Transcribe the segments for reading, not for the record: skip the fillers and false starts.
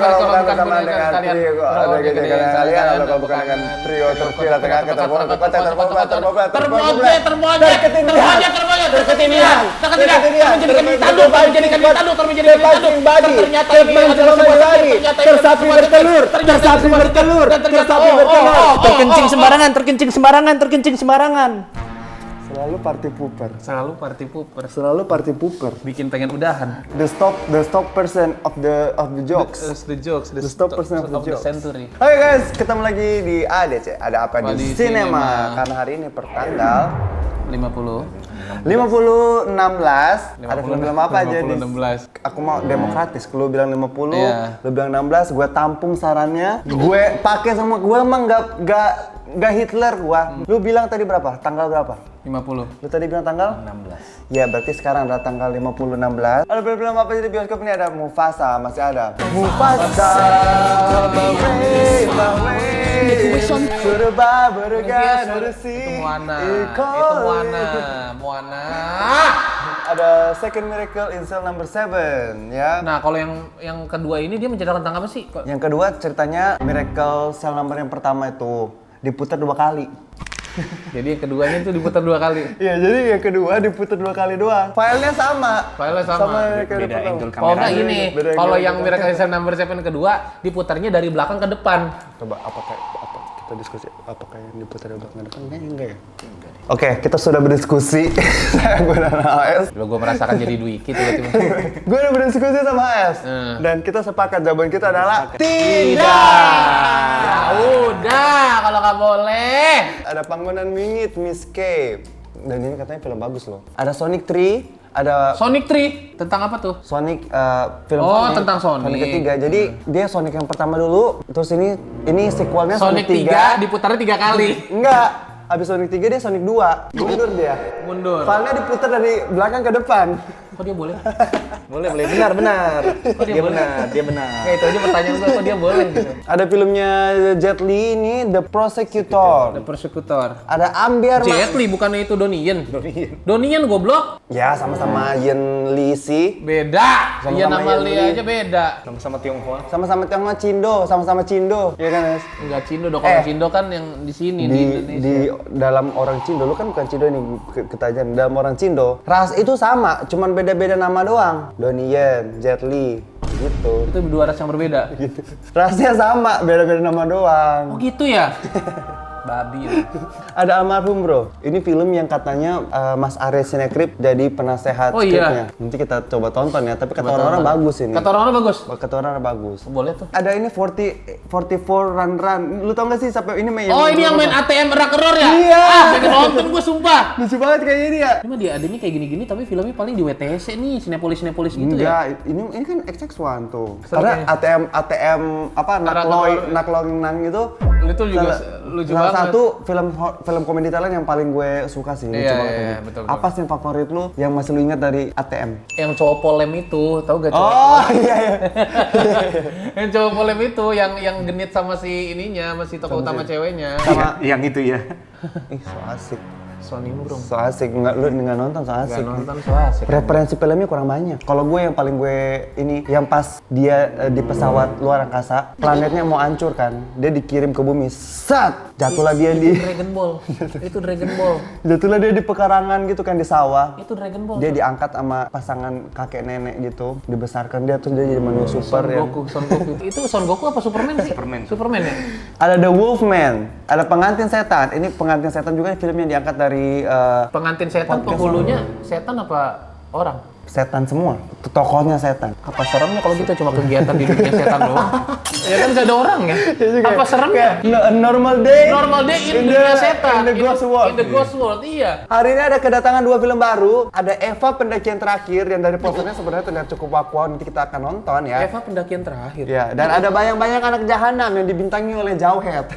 kalau bukan bersama dengan trio ada kejadian kalian atau kalau bukan dengan trio terpilih terangkat termojek terketinian terkencing sembarangan. Selalu party pooper. Bikin pengen udahan. The stop person of the jokes. The stop person of the jokes. Century. Oke guys, ketemu lagi di ADC. Ada apa di Di Cinema? Cinema. Karena hari ini pertanggal 50. 16. Ada film-film apa aja nih? 16. Aku mau demokratis. Lu bilang 50, Iya. lu bilang 16, gue tampung sarannya. Gue pakai semua. Gue emang nggak Hitler gua. Lu bilang tadi berapa? Tanggal berapa? 50. Lu tadi bilang tanggal 16. Ya, berarti sekarang ada tanggal 50 16. Ada film-film apa aja di bioskop ini? Ada Mufasa, masih ada. Mufasa, Surba, Bergan, Bersih. Itu Moana. Moana. Ada Second Miracle in Cell Number 7, ya. Nah, kalau yang kedua ini dia menceritakan tentang apa sih? Yang kedua ceritanya Miracle Cell Number yang pertama itu diputar 2 kali. Jadi yang keduanya itu diputar 2 kali. Iya, jadi yang kedua diputar 2 kali doang. Filenya sama. Beda angle kamera. Oh, enggak gini. Beda Kalau angle yang Miracle in Cell Number 7 kedua diputarnya dari belakang ke depan. Coba apa kita diskusi apakah yang diputar dari belakang ke depan? Enggak ya? Oke, kita sudah berdiskusi. Gue dan AS. Lo gue merasakan jadi Dwiki tiba-tiba. Gue udah berdiskusi sama AS. Dan kita sepakat jawaban kita adalah tidak. Ya udah, kalau nggak boleh. Ada Panggonan Mingit, Miss K. Dan ini katanya film bagus loh. Ada Sonic 3, ada Sonic 3 tentang apa tuh? Sonic film Oh, Sonic. tentang Sonic. Sonic ketiga. Jadi dia Sonic yang pertama dulu, terus ini sequelnya Sonic 3 diputarnya 3 kali. Enggak. Habis Sonic 3 dia Sonic 2. Mundur dia. Mundur. Filenya diputar dari belakang ke depan. Kok dia boleh? Boleh, benar. Kok dia boleh? Dia benar. Ya itu aja pertanyaan gue, kok dia boleh gitu. Ada filmnya Jet Li ini The Prosecutor. The Persecutor. Ada Ambiar Jet Li bukannya itu Donnie Yen goblok. Ya sama-sama Yen Li sih. Beda. Sama-sama Iya nama Yen Li Li. aja beda. Sama-sama Tionghoa. Sama-sama Tionghoa Cindo, sama-sama Cindo. Iya kan, Mas? Enggak Cindo dong, kalau Cindo kan yang di sini di Indonesia. Di dalam orang Cindo, lu kan bukan Cindo ini ketajan. Dalam orang Cindo, ras itu sama, cuman beda-beda nama doang. Donnie Yen, Jet Li, gitu. Itu dua ras yang berbeda. Gitu. Rasnya sama, beda-beda nama doang. Oh gitu ya? Babi lu. Ada Almarhum Bro. Ini film yang katanya Mas Arya Sinekrip jadi penasehat Oh, iya. skripnya. Nanti kita coba tonton ya, tapi kata orang-orang bagus ini. Kata orang-orang bagus. Kata orang-orang bagus. Boleh tuh. Ada ini 44 Run. Lu tau gak sih sampai ini main? Oh ini yang main ATM Rocker ya? Iya. Ah, pengen nonton gue sumpah. Lucu banget kayak ini ya. Cuma dia adanya kayak gini-gini tapi filmnya paling di WTC nih, Cinepolis gitu ya. Enggak, ini kan XX1 tuh. Seru Karena ATM apa Rocker. nakloinang itu Itu juga lucu salah banget. satu film komedi Thailand yang paling gue suka sih. Lucu Iya, banget iya, ini. betul. Apa sih yang favorit lu yang masih lu ingat dari ATM? Yang cowok polem itu, tahu gak cowok? Oh iya. Yang cowok polem itu yang genit sama si ininya, sama si tokoh utama ceweknya. Sama Yang itu ya. ih, so asik. Sony Murung. So asik, lu nggak nonton so asik. Gak nonton so asik. Referensi filmnya kurang banyak. Kalau gue yang paling gue ini, yang pas dia di pesawat luar angkasa, planetnya mau hancur kan, dia dikirim ke bumi, sat, jatuhlah dia di, Dragon Ball. Itu Dragon Ball. jatuhlah dia di pekarangan gitu kan di sawah. Itu Dragon Ball. Dia diangkat sama pasangan kakek nenek gitu, dibesarkan dia terus dia jadi manusia super ya. Son Goku. Itu Son Goku apa Superman sih? Superman ya? Ada The Wolfman, ada Pengantin Setan. Ini Pengantin Setan juga film yang diangkat dari Pengantin setan, penghulunya setan apa orang? setan semua, tokohnya setan. Apa seremnya kalau kita cuma kegiatan di dunia setan doang? Ya kan gak ada orang ya? Apa seremnya? Normal day. Normal day in dunia setan. In the ghost world. In the ghost world, iya. Hari ini ada kedatangan 2 film baru. Ada Eva Pendakian Terakhir yang dari posternya sebenarnya terlihat cukup wow. Nanti kita akan nonton ya. Eva pendakian terakhir. Ya, dan ada bayang-bayang anak jahanam yang dibintangi oleh Jauhead.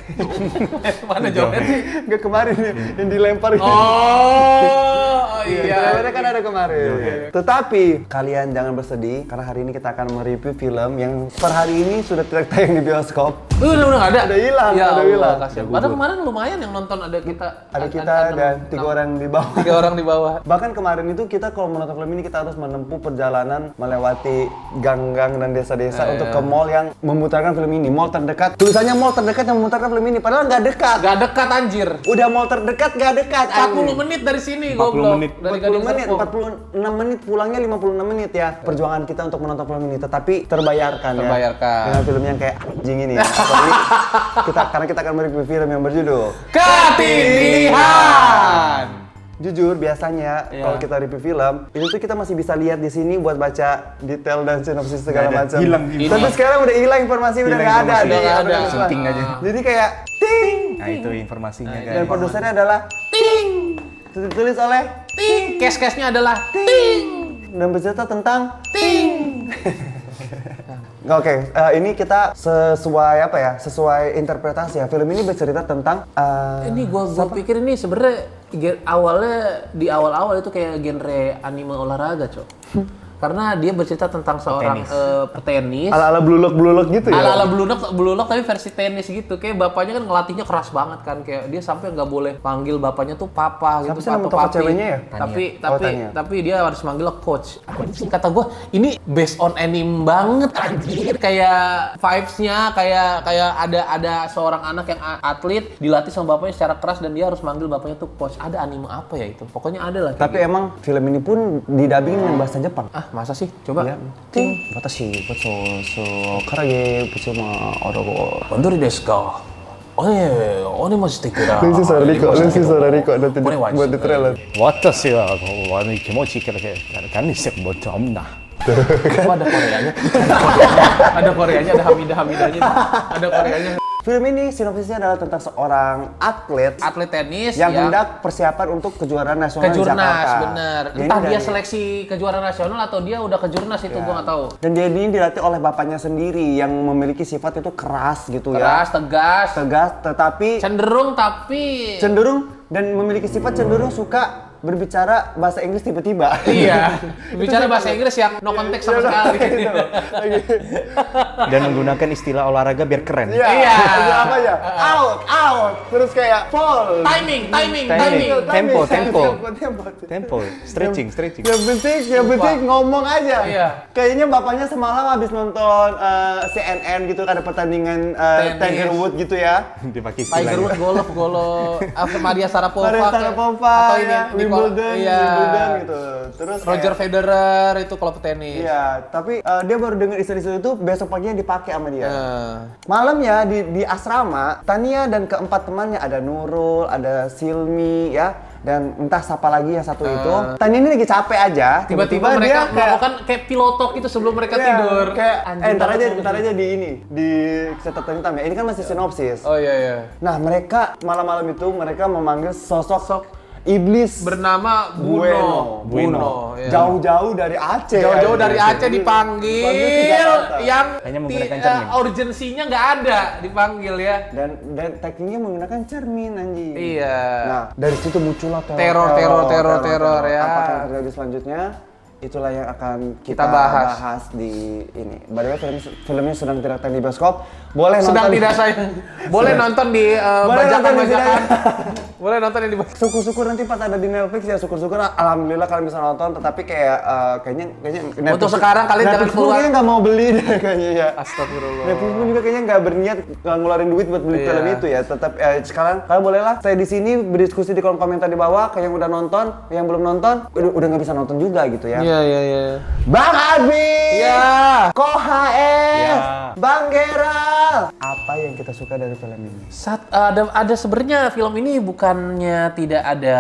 Mana jawabnya sih? Enggak kemarin nih, yang dilempar gitu. Oh, iya. Trailernya kan ada kemarin. Tetapi kalian jangan bersedih karena hari ini kita akan mereview film yang per hari ini sudah tidak tayang di bioskop. Udah nggak ada. Udah hilang, Ya udah Allah, hilang. kasihan. Padahal kemarin lumayan yang nonton ada kita. Ada kita dan 3 orang di bawah. 3 orang di bawah. Bahkan kemarin itu kita kalau menonton film ini kita harus menempuh perjalanan melewati gang-gang dan desa-desa untuk ke mall yang memutarkan film ini. Mall terdekat, tulisannya mall terdekat yang memutarkan film ini, padahal nggak dekat. Gak dekat anjir. Udah mall terdekat nggak dekat. 40 menit dari sini goblok. menit. Dari 40 Gading menit, Serpong. 46 menit, pulangnya 56 menit ya. Perjuangan kita untuk menonton film ini, tetapi terbayarkan ya. Terbayarkan. Dengan film yang kayak anjing ini. Apalagi karena kita akan mereview film yang berjudul Ketindihan. Jujur biasanya kalau kita review film itu tuh kita masih bisa lihat di sini buat baca detail dan sinopsis segala Nggak ada. macam. Hilang. Tapi sekarang udah hilang informasi udah nggak ada. informasi. di Nggak ada. aplikasi. Syuting aja. Jadi kayak ting Nah itu informasinya dan guys. produsernya adalah Ting. ditulis oleh Ting. Cash-cashnya adalah ting. dan bercerita tentang Ting. Oke, ini kita sesuai apa ya? Sesuai interpretasi ya. Film ini bercerita tentang Ini gua pikir ini sebenarnya awalnya di awal-awal itu kayak genre anime olahraga, Cok. Karena dia bercerita tentang seorang petenis. ala-ala blulok-blulok gitu ya. Ala-ala blulok tapi versi tenis gitu. Kayak bapaknya kan ngelatihnya keras banget kan. Kayak dia sampai nggak boleh panggil bapaknya tuh papa gitu, Siapa sih nama papa tokoh papi. ceweknya ya? Tapi dia harus manggil coach. Apa sih kata gua ini based on anime banget anjir. Kayak vibes-nya kayak ada seorang anak yang atlet dilatih sama bapaknya secara keras dan dia harus manggil bapaknya tuh coach. Ada anime apa ya itu? Pokoknya ada lah. Tapi emang film ini pun didubbing dengan bahasa Jepang. Masa sih? Coba. Ya. Ting. Watashi so karage butsuma orogo. Bandori desu ka? Oni masih tikira. Lu sih suara Riko nanti Boleh wajib. buat di trailer. 私は気持ちいいから何してもちょんな。 Kok ada Koreanya? Ada Koreanya, ada Hamidah-Hamidahnya. Ada Koreanya. Film ini sinopsisnya adalah tentang seorang atlet Atlet tenis yang hendak persiapan untuk kejuaraan nasional di kejurnas, Jakarta. bener. Ini Entah dia dari- seleksi kejuaraan nasional atau dia udah kejurnas itu gua nggak tahu. Dan dia ini dilatih oleh bapaknya sendiri yang memiliki sifat itu keras gitu Keras, ya. tegas, Tegas, tetapi cenderung tapi cenderung dan memiliki sifat cenderung suka berbicara bahasa Inggris tiba-tiba. iya. Bicara bahasa Inggris yang no konteks sama sekali. Gitu. Dan menggunakan istilah olahraga biar keren. Iya. Iya. Itu apa aja? Out. Terus kayak fall. Timing. Tempo. Tempo. Stretching. Yang penting ngomong aja. Iya. Kayaknya bapaknya semalam habis nonton CNN gitu ada pertandingan Tenis. Tiger Woods gitu ya. Dipakai Tiger istilahnya. Woods golf apa Maria Sharapova Maria Sharapova, atau ini ya, Wimbledon gitu. Terus Roger kayak- Federer itu kalau petenis. Iya, tapi dia baru dengar istilah-istilah itu besok paginya dipakai sama dia. Nah, Malamnya di asrama, Tania dan keempat temannya ada Nurul, ada Silmi ya, dan entah siapa lagi yang satu itu. Tania ini lagi capek aja, tiba-tiba dia mereka kayak melakukan kayak pilotok itu sebelum mereka Iya, tidur. kayak Anjing ntar banget. aja di catatan hitam ya. Ini kan masih sinopsis. Oh iya. Nah, mereka malam-malam itu mereka memanggil sosok iblis Bernama Buno. Ya. Jauh-jauh dari Aceh. Jauh-jauh aja. dari Aceh dipanggil ke Jakarta. yang Hanya menggunakan cermin. urgensinya nggak ada dipanggil ya. Dan tekniknya menggunakan cermin anjing. Iya. Nah, dari situ muncullah Teror ya. Apa yang terjadi selanjutnya? Itulah yang akan kita bahas. bahas di ini. By the way, filmnya sedang tidak tayang di bioskop. Boleh Sedang nonton. tidak sayang. Boleh nonton di Boleh nonton di bajakan. Boleh nonton yang di Syukur-syukur nanti pas ada di Netflix ya, syukur-syukur alhamdulillah kalian bisa nonton, tetapi kayak kayaknya Netflix, Untuk sekarang kalian jangan Netflix pun keluar. kayaknya nggak mau beli deh kayaknya ya. Astagfirullah. Netflix pun juga kayaknya nggak berniat ngeluarin duit buat beli Iya. film itu ya. Tetap sekarang kalian bolehlah stay di sini berdiskusi di kolom komentar di bawah. Kayak yang udah nonton, yang belum nonton udah nggak bisa nonton juga gitu ya. Iya. Bang Abi, Iya. Kohaes, Ya. Bang Geral. Apa yang kita suka dari film ini? Ada sebenarnya film ini bukannya tidak ada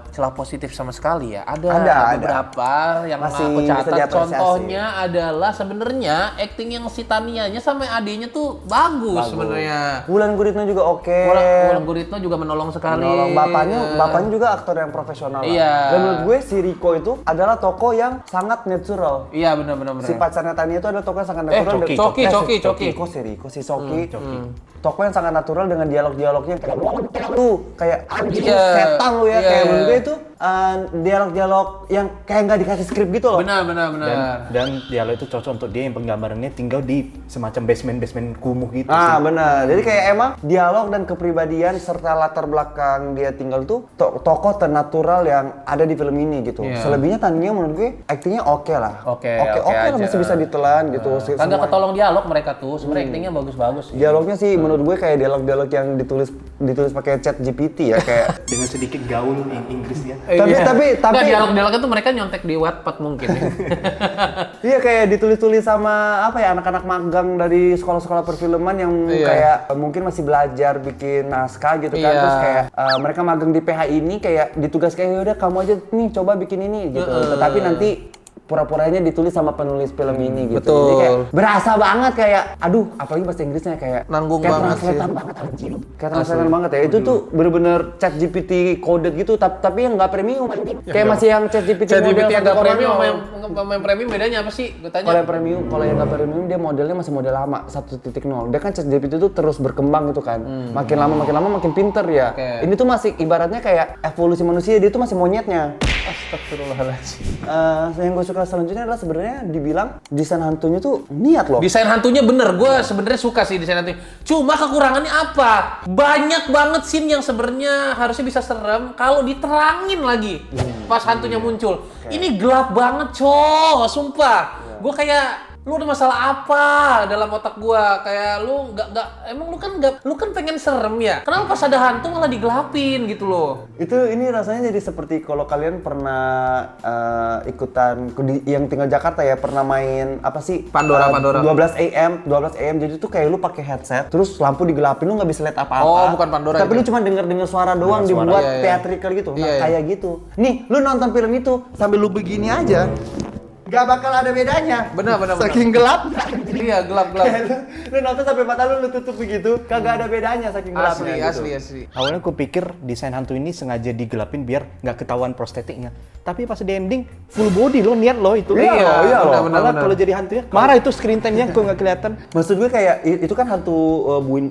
celah positif sama sekali ya. Ada beberapa yang Masih aku bisa catat. diapresiasi. Contohnya adalah sebenarnya acting yang si Tanianya sama adiknya tuh bagus sebenarnya. Wulan Guritno juga oke. Wulan Guritno juga menolong sekali. Menolong bapaknya juga aktor yang profesional lah. Iya. Dan menurut gue si Riko itu adalah tokoh yang sangat natural. Iya benar. Si pacarnya Tania itu adalah tokoh yang sangat natural. Coki. Kok si Riko, si Soki. tokoh yang sangat natural dengan dialog-dialognya kayak tuh kayak anjing Iya. setan lu ya Iya, kayak iya. menurut gue itu dialog-dialog yang kayak nggak dikasih skrip gitu loh. Benar. Dan dialog itu cocok untuk dia yang penggambarannya tinggal di semacam basement kumuh gitu Ah sih. benar. Jadi kayak emang dialog dan kepribadian serta latar belakang dia tinggal tuh tokoh ternatural yang ada di film ini gitu. Iya. Selebihnya Tania menurut gue aktingnya oke lah. Oke lah, aja. masih bisa ditelan gitu. Kagak Semua- ketolong dialog mereka tuh, sebenarnya actingnya bagus-bagus. Dialognya sih menurut gue kayak dialog-dialog yang ditulis pakai chat GPT ya kayak. Dengan sedikit gaul Inggris ya. Tapi- Nggak, dialog-dialognya tuh mereka nyontek di Wattpad mungkin. Iya kayak ditulis-tulis sama apa ya anak-anak magang dari sekolah-sekolah perfilman yang Iya. kayak mungkin masih belajar bikin naskah gitu kan. Iya. Terus kayak mereka magang di PH ini kayak ditugas kayak udah kamu aja nih coba bikin ini gitu. Tetapi nanti pura-puranya ditulis sama penulis film ini gitu. Betul. Jadi kayak berasa banget kayak aduh apalagi bahasa Inggrisnya kayak Nanggung kayak banget sih. translatean banget anjing. Kayak translatean banget ya. Itu tuh bener-bener chat GPT coded gitu tapi yang nggak premium. Kayak masih yang chat GPT ChatGPT model yang nggak 1.0. premium sama yang premium bedanya apa sih? Gue tanya. Kalau yang premium, kalau yang nggak premium dia modelnya masih model lama 1.0. Dia kan ChatGPT itu terus berkembang gitu kan. Makin lama makin pinter ya. Oke. Ini tuh masih ibaratnya kayak evolusi manusia, dia tuh masih monyetnya. Astagfirullahaladzim. Yang gue suka selanjutnya adalah sebenarnya dibilang desain hantunya tuh niat loh. Desain hantunya bener, gue sebenarnya suka sih desain hantunya. Cuma kekurangannya apa? Banyak banget scene yang sebenarnya harusnya bisa serem kalau diterangin lagi pas hantunya muncul. Ini gelap banget, sumpah. Gue kayak lu ada masalah apa dalam otak gua? Kayak lu nggak emang lu kan pengen serem ya? Kenapa pas ada hantu malah digelapin gitu loh? Ini rasanya jadi seperti kalau kalian pernah ikutan yang tinggal Jakarta ya pernah main apa sih Pandora. 12 AM jadi tuh kayak lu pakai headset terus lampu digelapin lu nggak bisa lihat apa-apa. Oh, bukan Pandora tapi itu. lu cuma denger suara doang Dengar suara, dibuat iya, iya. theatrical gitu. Nah, Iya, iya. kayak gitu. Nih, lu nonton film itu sambil lu begini aja gak bakal ada bedanya. Benar. Saking gelap. Iya, gelap. lu nonton sampai mata lu tutup begitu, kagak ada bedanya saking gelapnya. Asli. Awalnya aku pikir desain hantu ini sengaja digelapin biar nggak ketahuan prostetiknya. Tapi pas di ending full body lo niat lo itu. Iya, loh. benar. Malah kalau jadi hantunya marah itu screen time-nya kok nggak kelihatan. Maksud gue kayak itu kan hantu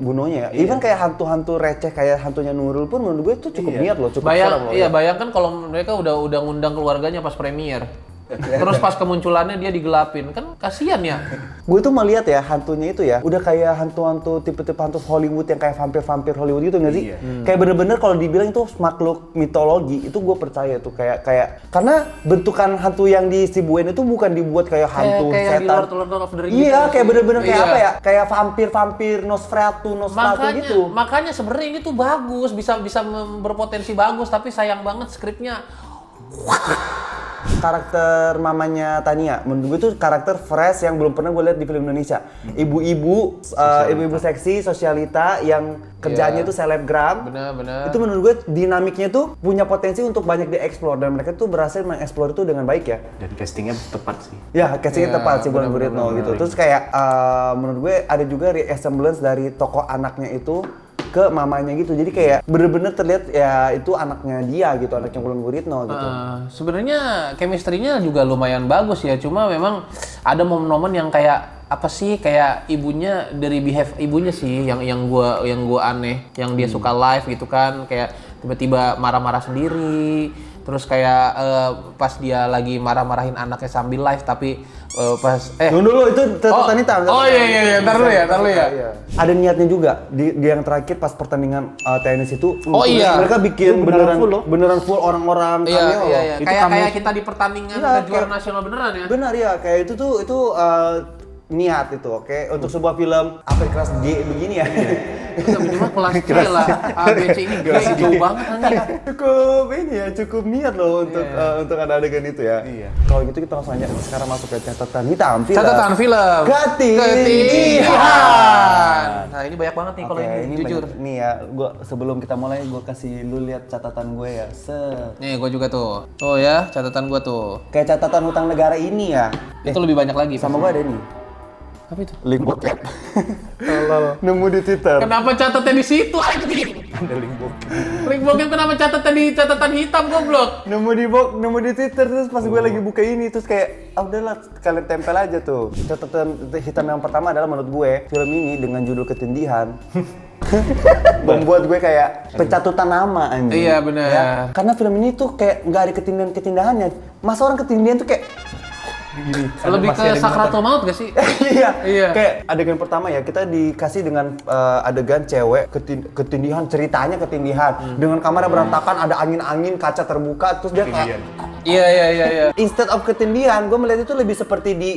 bunonya ya. Even kayak hantu-hantu receh kayak hantunya Nurul pun menurut gue itu cukup niat loh, cukup serem loh. Bayangkan kalau mereka udah ngundang keluarganya pas premier. Terus pas kemunculannya dia digelapin, kan kasihan ya. Gue tuh melihat ya hantunya itu ya, udah kayak hantu-hantu tipe-tipe hantu Hollywood yang kayak vampir-vampir Hollywood gitu nggak sih? Kayak bener-bener kalau dibilang itu makhluk mitologi, itu gue percaya tuh kayak karena bentukan hantu yang di Sibuan itu bukan dibuat kayak hantu kayak di setan. Lord of the Rings Iya, gitu. kayak bener-bener kayak Iya. apa ya? Kayak vampir Nosferatu gitu. Makanya sebenarnya ini tuh bagus, bisa berpotensi bagus, tapi sayang banget skripnya. Karakter mamanya Tania, menurut gue tuh karakter fresh yang belum pernah gue lihat di film Indonesia. Ibu-ibu seksi, sosialita yang kerjaannya Iya. tuh selebgram. Benar. Itu menurut gue dinamiknya tuh punya potensi untuk banyak dieksplor dan mereka tuh berhasil mengeksplor itu dengan baik ya. Dan castingnya tepat sih. Ya, castingnya Iya, tepat sih Bulan benar, Guritno gitu. Terus kayak menurut gue ada juga resemblance dari tokoh anaknya itu ke mamanya gitu. Jadi kayak bener-bener terlihat ya itu anaknya dia gitu, anaknya Bulan Guritno gitu. Sebenarnya chemistry-nya juga lumayan bagus ya, cuma memang ada momen-momen yang kayak apa sih, kayak ibunya dari behave ibunya sih yang gua aneh, yang dia suka live gitu kan, kayak tiba-tiba marah-marah sendiri. Terus kayak pas dia lagi marah-marahin anaknya sambil live tapi pas Tunggu dulu itu catatan hitam. Oh iya, ntar lu ya. Iya. Ada niatnya juga di yang terakhir pas pertandingan tenis itu. Oh iya. Mereka bikin Itu beneran beneran full orang-orang cameo loh. Iya. Itu Kayak kami- kita di pertandingan Iya, kejuaraan kayak- nasional beneran ya. Benar ya, kayak itu niat itu, oke? Untuk sebuah film apa kelas G begini ya. Kita minimal kelas C lah. A, B, C ini jauh banget anjing. cukup niat loh untuk ada adegan itu ya. Iya. Kalau gitu kita langsung aja sekarang masuk ke catatan hitam film. Catatan film. Ketindihan. Nah, ini banyak banget nih kalau Oke, ini jujur. banyak. Nih ya, sebelum kita mulai gue kasih lu lihat catatan gue ya. Nih, gua juga tuh. Tuh ya, catatan gua tuh. Kayak catatan utang negara ini ya. Itu lebih banyak lagi. Sama gue ada nih. Apa itu? Link bokep. Nemu di Twitter. Kenapa catatnya di situ anjing? Ada link bokep. Link bokep kenapa catatan hitam goblok? Nemu di Twitter terus pas gue lagi buka ini terus kayak udahlah kalian tempel aja tuh. Catatan hitam yang pertama adalah menurut gue film ini dengan judul Ketindihan membuat gue kayak pencatutan nama anjing. Iya benar. Ya, karena film ini tuh kayak nggak ada ketindihannya. Masa orang ketindihan tuh kayak Gini, Lebih ke sakratul maut gak sih? iya. Kayak adegan pertama ya kita dikasih dengan adegan cewek ketindihan, ceritanya ketindihan dengan kamar yang berantakan, ada angin-angin, kaca terbuka, terus dia kayak Iya. instead of ketindihan, gue melihat itu lebih seperti di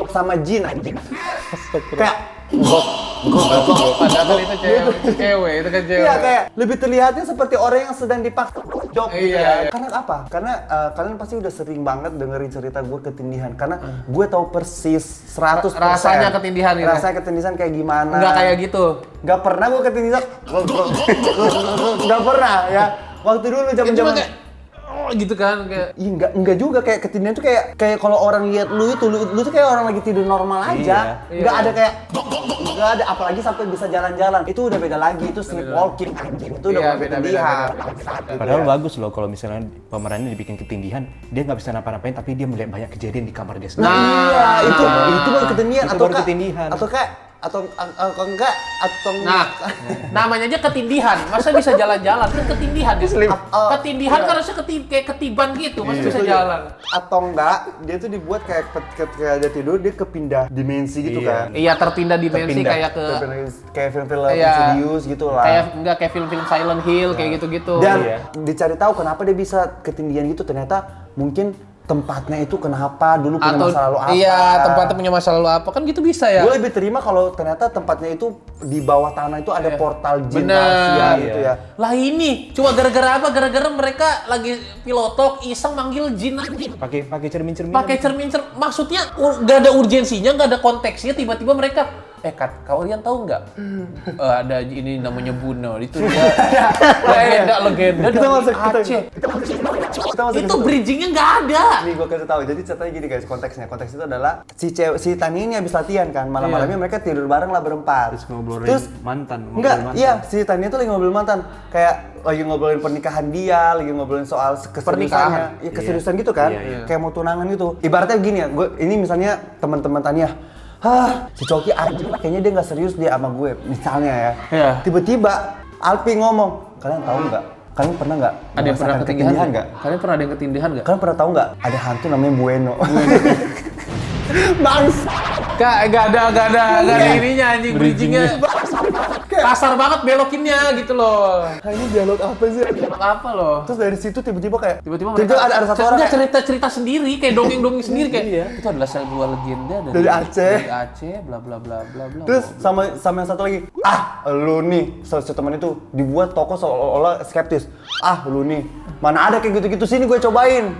sama jin anjing. Kayak Padahal itu cewek, itu kan cewek. iya kayak lebih terlihatnya seperti orang yang sedang dipaksa job gitu Iya. ya. Karena apa? Karena kalian pasti udah sering banget dengerin cerita gue ketindihan. Karena gue tahu persis 100% Rasanya ketindihan gitu. Rasanya ketindihan kayak gimana. Nggak kayak gitu. Nggak pernah gue ketindihan. Nggak pernah ya. Waktu dulu Cuma zaman-zaman kayak gitu kan kayak iya enggak juga kayak ketindihan tuh kayak kalau orang lihat lu tuh kayak orang lagi tidur normal aja. Iya. Enggak ada kayak enggak ada apalagi sampai bisa jalan-jalan. Itu udah beda lagi, itu sleepwalking. Itu udah Iya, bukan beda. ketindihan. Padahal bagus loh kalau misalnya pemerannya dibikin ketindihan, dia nggak bisa napa-napain tapi dia melihat banyak kejadian di kamar dia sendiri. Iya, itu baru ketindihan Itu atau baru ketindihan. atau enggak Nah, namanya aja ketindihan. Masa bisa jalan-jalan? Kan ketindihan ya. Ketindihan kan harusnya kayak ketiban gitu. Masa bisa jalan? atau enggak dia tuh dibuat kayak ketika dia tidur dia kepindah dimensi gitu kan. Iya, terpindah dimensi Terpindah. kayak ke Kayak film-film Iya. Insidious gitu lah. kayak film-film Silent Hill kayak gitu-gitu. Dan Iya. dicari tahu kenapa dia bisa ketindihan gitu, ternyata mungkin tempatnya itu kenapa dulu punya atau masa lalu apa. iya, tempatnya punya masa lalu apa kan gitu bisa ya. Gue lebih terima kalau ternyata tempatnya itu di bawah tanah itu ada portal jin Bener. rahasia gitu ya. Lah ini cuma gara-gara apa? Gara-gara mereka lagi pilotok iseng manggil jin aja. Pakai cermin-cermin. Pakai cermin maksudnya nggak ada urgensinya, nggak ada konteksnya, tiba-tiba mereka kalian tahu nggak? Ada ini namanya Buno, itu dia legenda Kita dari masuk Aceh. kita masuk Itu bridgingnya nggak ada. Nih gue kasih tahu. Jadi ceritanya gini guys, konteksnya. Konteks itu adalah si Tani ini habis latihan kan. Malam-malamnya mereka tidur bareng lah berempat. Terus ngobrolin mantan. Enggak, iya si Tani itu lagi ngobrolin mantan. Kayak lagi ngobrolin pernikahan dia, lagi ngobrolin soal keseriusannya. Iya, keseriusan gitu kan. Iya. Kayak mau tunangan gitu. Ibaratnya gini ya, ini misalnya teman-teman Tania. Si Coki anjing kayaknya dia nggak serius dia sama gue, misalnya ya. Iya. Tiba-tiba Alpi ngomong, kalian tahu nggak? Kalian pernah nggak? Ada yang pernah merasakan ketindihan nggak? Kalian pernah ada yang ketindihan nggak? Kalian pernah tahu nggak? Ada hantu namanya Bueno. Bangs. Gak ada ininya anjing bridgingnya. Kasar banget belokinnya gitu loh. Ini dialog apa sih? Apa loh? Terus dari situ tiba-tiba kayak Tiba-tiba ada satu orang kayak, cerita sendiri kayak dongeng sendiri kayak itu adalah sebuah legenda Dari Aceh. Dari Aceh bla bla bla bla bla. terus sama yang satu lagi, lu nih, si teman itu dibuat toko seolah-olah skeptis. Lu nih, mana ada kayak gitu-gitu, sini gue cobain.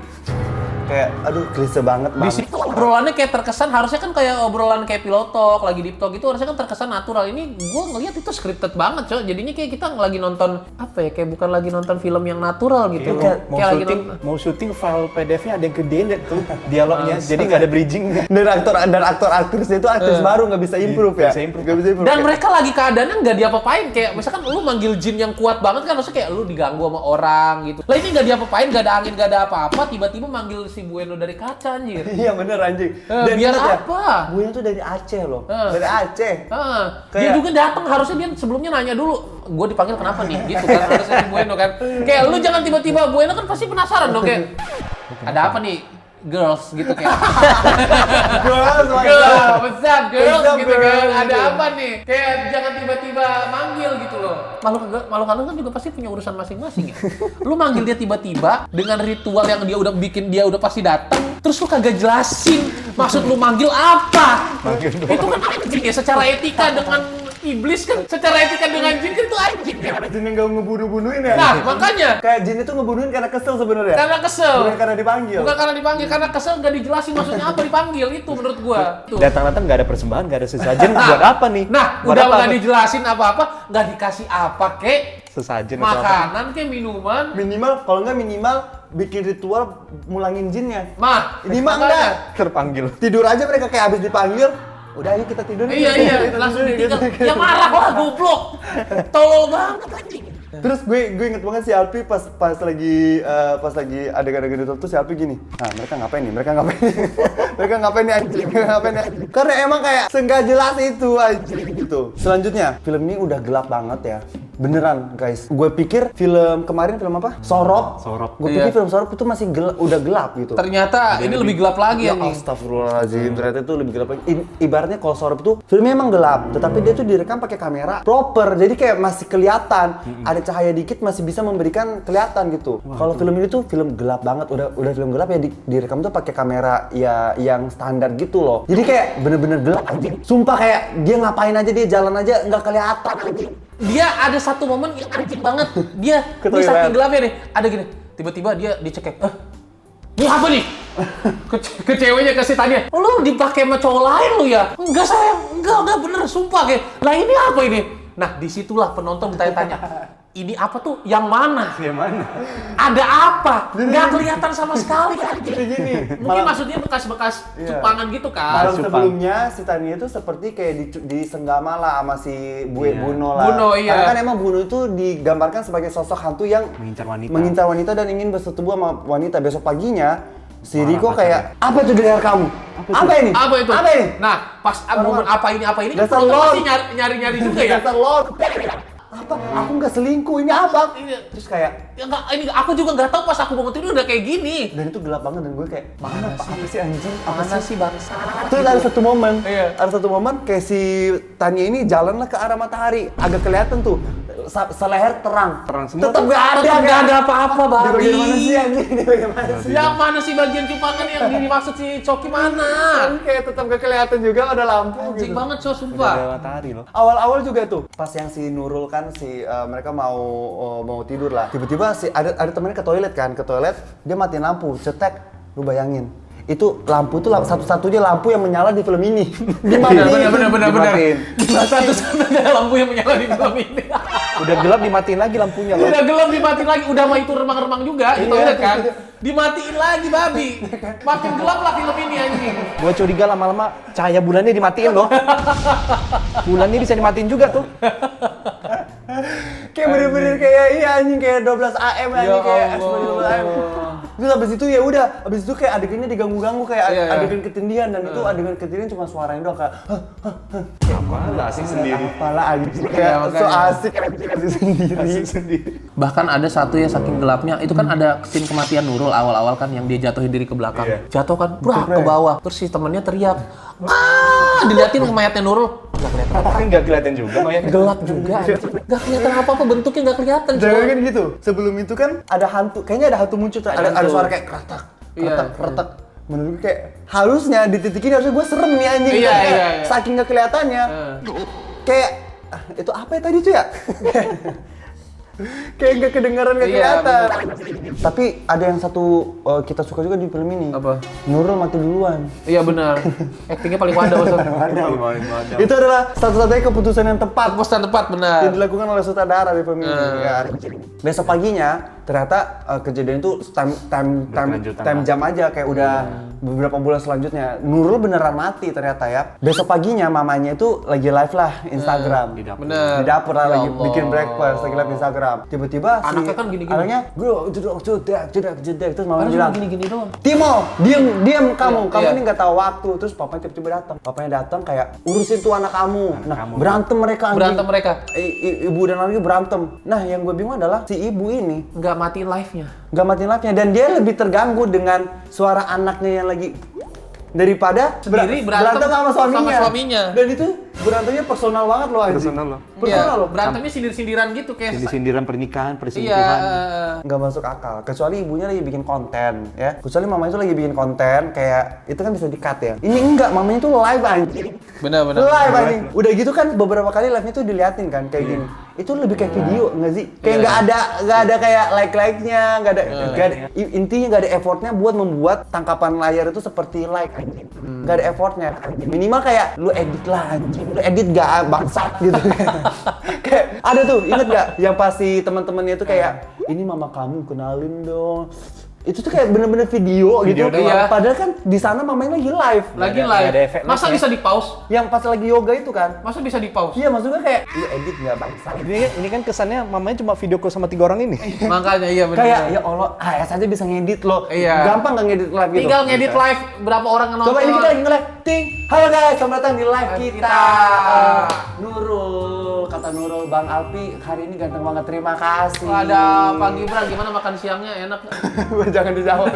Kayak, aduh klise banget Di situ obrolannya kayak terkesan harusnya kan kayak obrolan kayak pilotok, lagi deep talk itu harusnya kan terkesan natural. Ini gue ngeliat itu scripted banget, coy. Jadinya kayak kita lagi nonton apa ya? Kayak bukan lagi nonton film yang natural gitu. Mau syuting file PDF-nya ada yang gedein tuh dialognya, jadi nggak ada bridgingnya. Dan aktor aktrisnya itu aktris baru nggak bisa improve ya. Nggak bisa improve. Dan mereka lagi keadaannya nggak diapa-apain, kayak misalkan lu manggil jin yang kuat banget kan, harusnya kayak lu diganggu sama orang gitu. Lah ini nggak diapa-apain, nggak ada angin, nggak ada apa-apa, tiba-tiba manggil si Bueno dari kaca anjir. Iya bener anjing. Biar ingat apa? Bueno tuh dari Aceh loh. Dari Aceh. Dia juga datang, harusnya dia sebelumnya nanya dulu, gue dipanggil kenapa nih? Gitu kan, harusnya si Bueno kan. Kayak lu jangan tiba-tiba, Bueno kan pasti penasaran dong kayak, ada apa nih? Girls gitu kayak. Girls, What's up girls What's up, gitu kan. girls? Ada apa nih? Kayak jangan tiba-tiba manggil gitu loh. Makhluk halus kan juga pasti punya urusan masing-masing ya. Lu manggil dia tiba-tiba dengan ritual yang dia udah bikin, dia udah pasti datang. Terus lu kagak jelasin maksud lu manggil apa. Itu kan anjing ya, secara etika dengan iblis kan, secara etika dengan jin kan itu anjing ya. Jin yang gak ngebunuh-bunuhin ya? Nah makanya Kayak jin itu ngebunuhin karena kesel sebenarnya. karena kesel. Bukan karena dipanggil. Bukan karena dipanggil, karena kesel gak dijelasin maksudnya apa dipanggil, itu menurut gua. Tuh. Datang-datang nggak ada persembahan, nggak ada sesajen, buat apa nih? Nah, Buat udah apa? nggak dijelasin apa-apa, nggak dikasih apa kek, Sesajen atau apa? makanan kek, minuman. Minimal, kalau nggak minimal bikin ritual mulangin jinnya. Ini mah makanya. enggak. Terpanggil. Tidur aja mereka kayak abis dipanggil. Udah ayo kita tidur. Iya, langsung ditinggal. Ya marah lah, goblok. Tolol banget anjing. Terus gue inget banget si Alpi pas lagi adegan-adegan itu tuh si Alpi gini. Nah, mereka ngapain nih? Mereka ngapain nih? Mereka ngapain nih anjing? Mereka ngapain nih? Karena emang kayak senggak jelas itu anjing gitu. Selanjutnya, film ini udah gelap banget ya. Beneran guys, gue pikir film kemarin film apa? Sorop. Gue pikir film Sorop itu masih udah gelap gitu. Ternyata ini lebih gelap lagi Ya ya nih. astagfirullahaladzim, ternyata itu lebih gelap lagi. Ibaratnya kalau Sorop itu filmnya emang gelap, tetapi dia tuh direkam pakai kamera proper, jadi kayak masih kelihatan. Ada cahaya dikit masih bisa memberikan kelihatan gitu. Kalau film ini tuh film gelap banget, udah film gelap ya direkam tuh pakai kamera ya yang standar gitu loh. Jadi kayak bener-bener gelap anjing. Sumpah kayak dia ngapain aja, dia jalan aja nggak kelihatan anjing. Dia ada satu momen yang anjing banget. Dia Ke toilet. saking gelapnya nih. Ada gini, tiba-tiba dia dicekek. Ini apa nih? Ke ceweknya, ke si tanya. Oh, lu dipakai sama cowok lain lu ya? Enggak sayang, enggak bener, sumpah kayak. Lah ini apa ini? Nah, disitulah penonton bertanya-tanya. Ini apa tuh? Yang mana? Yang mana? Ada apa? Nggak kelihatan sama sekali kan? Gini, Mungkin maksudnya bekas-bekas cupangan gitu kan? malam sebelumnya si Tania itu seperti kayak disenggama lah sama si Buno lah. Buno, iya. Karena kan emang Buno itu digambarkan sebagai sosok hantu yang mengincar wanita dan ingin bersetubuh sama wanita. Besok paginya si Riko kayak, apa itu di leher kamu? Apa ini? Apa itu? Apa ini? Nah, pas momen apa ini kan Dasar penonton lord. pasti nyari-nyari juga ya. Dasar lord. Apa? Aku nggak selingkuh, ini apa? Terus kayak, Ya enggak, ini aku juga nggak tahu pas aku bangun tidur udah kayak gini. dan itu gelap banget dan gue kayak, mana apa sih anjing? Mana sih bangsa? Terus ada satu momen, Iya. ada satu momen kayak si Tania ini jalanlah ke arah matahari, agak kelihatan tuh seleher terang semua tetap nggak ada, Nggak ada apa-apa, Di babi. bagian mana sih anjing? Di bagian mana sih? Yang mana sih bagian cupangan yang dimaksud si Coki mana? Kayak tetap gak kelihatan juga ada lampu Anjing gitu. banget, so sumpah. matahari loh. Awal-awal juga tuh pas yang si Nurul kan mereka mau tidur lah. Tiba-tiba ada temennya ke toilet dia matiin lampu, cetek. Lu bayangin. Itu lampu tuh satu-satunya lampu yang menyala di film ini. Dimatiin. Benar. Dimatiin. Satu-satunya lampu yang menyala di film ini. Udah gelap dimatiin lagi lampunya loh. Udah gelap dimatiin lagi, udah mah itu remang-remang juga di toilet kan. Dimatiin lagi babi. Makin gelap lah film ini anjing. Gua curiga lama-lama cahaya bulannya dimatiin loh. Bulannya bisa dimatiin juga tuh. Kayak bener-bener kayak iya anjing kayak 12 AM anjing kayak Allah. 12 AM. Terus abis itu ya udah, abis itu kayak adegannya diganggu-ganggu kayak Iya. adegan ketindihan dan itu adegan ketindihan cuma suaranya doang kayak Apalah asik sendiri. apalah anjing Iya, kayak so makanya. asik anjing sendiri. Bahkan ada satu ya saking gelapnya, itu kan ada scene kematian Nurul awal-awal kan yang dia jatuhin diri ke belakang. Jatuh kan, brak ke bawah. Terus si temennya teriak, diliatin ke mayatnya Nurul. Nggak kelihatan. Tapi nggak kelihatan juga mayatnya. Gelap juga. Nggak kelihatan apa-apa, bentuknya nggak kelihatan. Jangan coy. kan gitu. Sebelum itu kan ada hantu, kayaknya ada hantu muncul tuh. Ada hantu. suara kayak kretak, Iya. kretak. Menurut gue kayak harusnya di titik ini harusnya gue serem nih anjing. Iya, Kayak iya. saking nggak kelihatannya. Kayak itu apa ya tadi tuh ya? Kayak nggak kedengaran, nggak Iya, kelihatan. Tapi ada yang satu kita suka juga di film ini. Apa? Nurul mati duluan. Iya benar. Actingnya paling wadah maksudnya. Itu adalah satu-satunya keputusan yang tepat Pesan tepat benar. yang dilakukan oleh sutradara di film ini. Ya. Besok paginya ternyata kejadian itu time jam aja kayak udah beberapa bulan selanjutnya. Nurul beneran mati ternyata ya. Besok paginya mamanya itu lagi live lah Instagram. Bener. Di dapur lah Ya lagi Allah. bikin breakfast, lagi live Instagram. Tiba-tiba Anaknya kan gini-gini. anaknya gue jedek terus mamanya Karena bilang cuma gini-gini doang. Timo, diam kamu Iya. ini nggak tahu waktu. Terus papanya tiba-tiba datang. Papanya datang kayak urusin tuh anak kamu. Nah, berantem mereka anjing. Berantem mereka. Ibu dan anaknya berantem. Nah, yang gue bingung adalah si ibu ini Nggak matiin live-nya. nggak matiin live-nya dan dia lebih terganggu dengan suara anaknya yang lagi daripada Sendiri berantem sama suaminya. sama suaminya. Dan itu berantemnya personal banget loh anjing. Personal loh. Personal loh. Berantemnya sindir-sindiran gitu kayak. Sindir-sindiran pernikahan, Iya. perselingkuhan. Nggak masuk akal, kecuali ibunya lagi bikin konten ya, kecuali mamanya itu lagi bikin konten kayak itu kan bisa di-cut ya, ini enggak, mamanya itu live anjing. Benar-benar. Live anjing, udah gitu kan beberapa kali live-nya tuh diliatin kan kayak gini, itu lebih kayak video nggak sih, kayak nggak ada kayak like-nya, nggak ada intinya nggak ada effortnya buat membuat tangkapan layar itu seperti like anjing, nggak ada effortnya, minimal kayak lu edit lah anjing, lu edit gak bangsat gitu. Kayak ada tuh, inget gak yang pasti teman-temannya itu kayak ini mama kamu kenalin dong. Itu tuh kayak bener-bener video gitu. doang. Iya. Padahal kan di sana mamanya lagi live. Lagi Nggak live. ada efek Masa live-nya. bisa di pause? Yang pas lagi yoga itu kan. Masa bisa di pause? Iya maksudnya kayak iya edit nggak bangsa. Ini kan kesannya mamanya cuma video call sama 3 orang ini. Makanya iya benar. Kayak ya Allah, AS aja bisa ngedit loh. Iya. Gampang nggak ngedit live gitu. Tinggal ngedit live berapa orang yang nonton. Coba ini kita lagi nge-live. Ting. Halo guys, selamat datang di live kita. Kita. Nurul, kata Nurul, Bang Alpi hari ini ganteng banget. Terima kasih. Ada Pak Gibran, gimana makan siangnya enak? Jangan dijawab.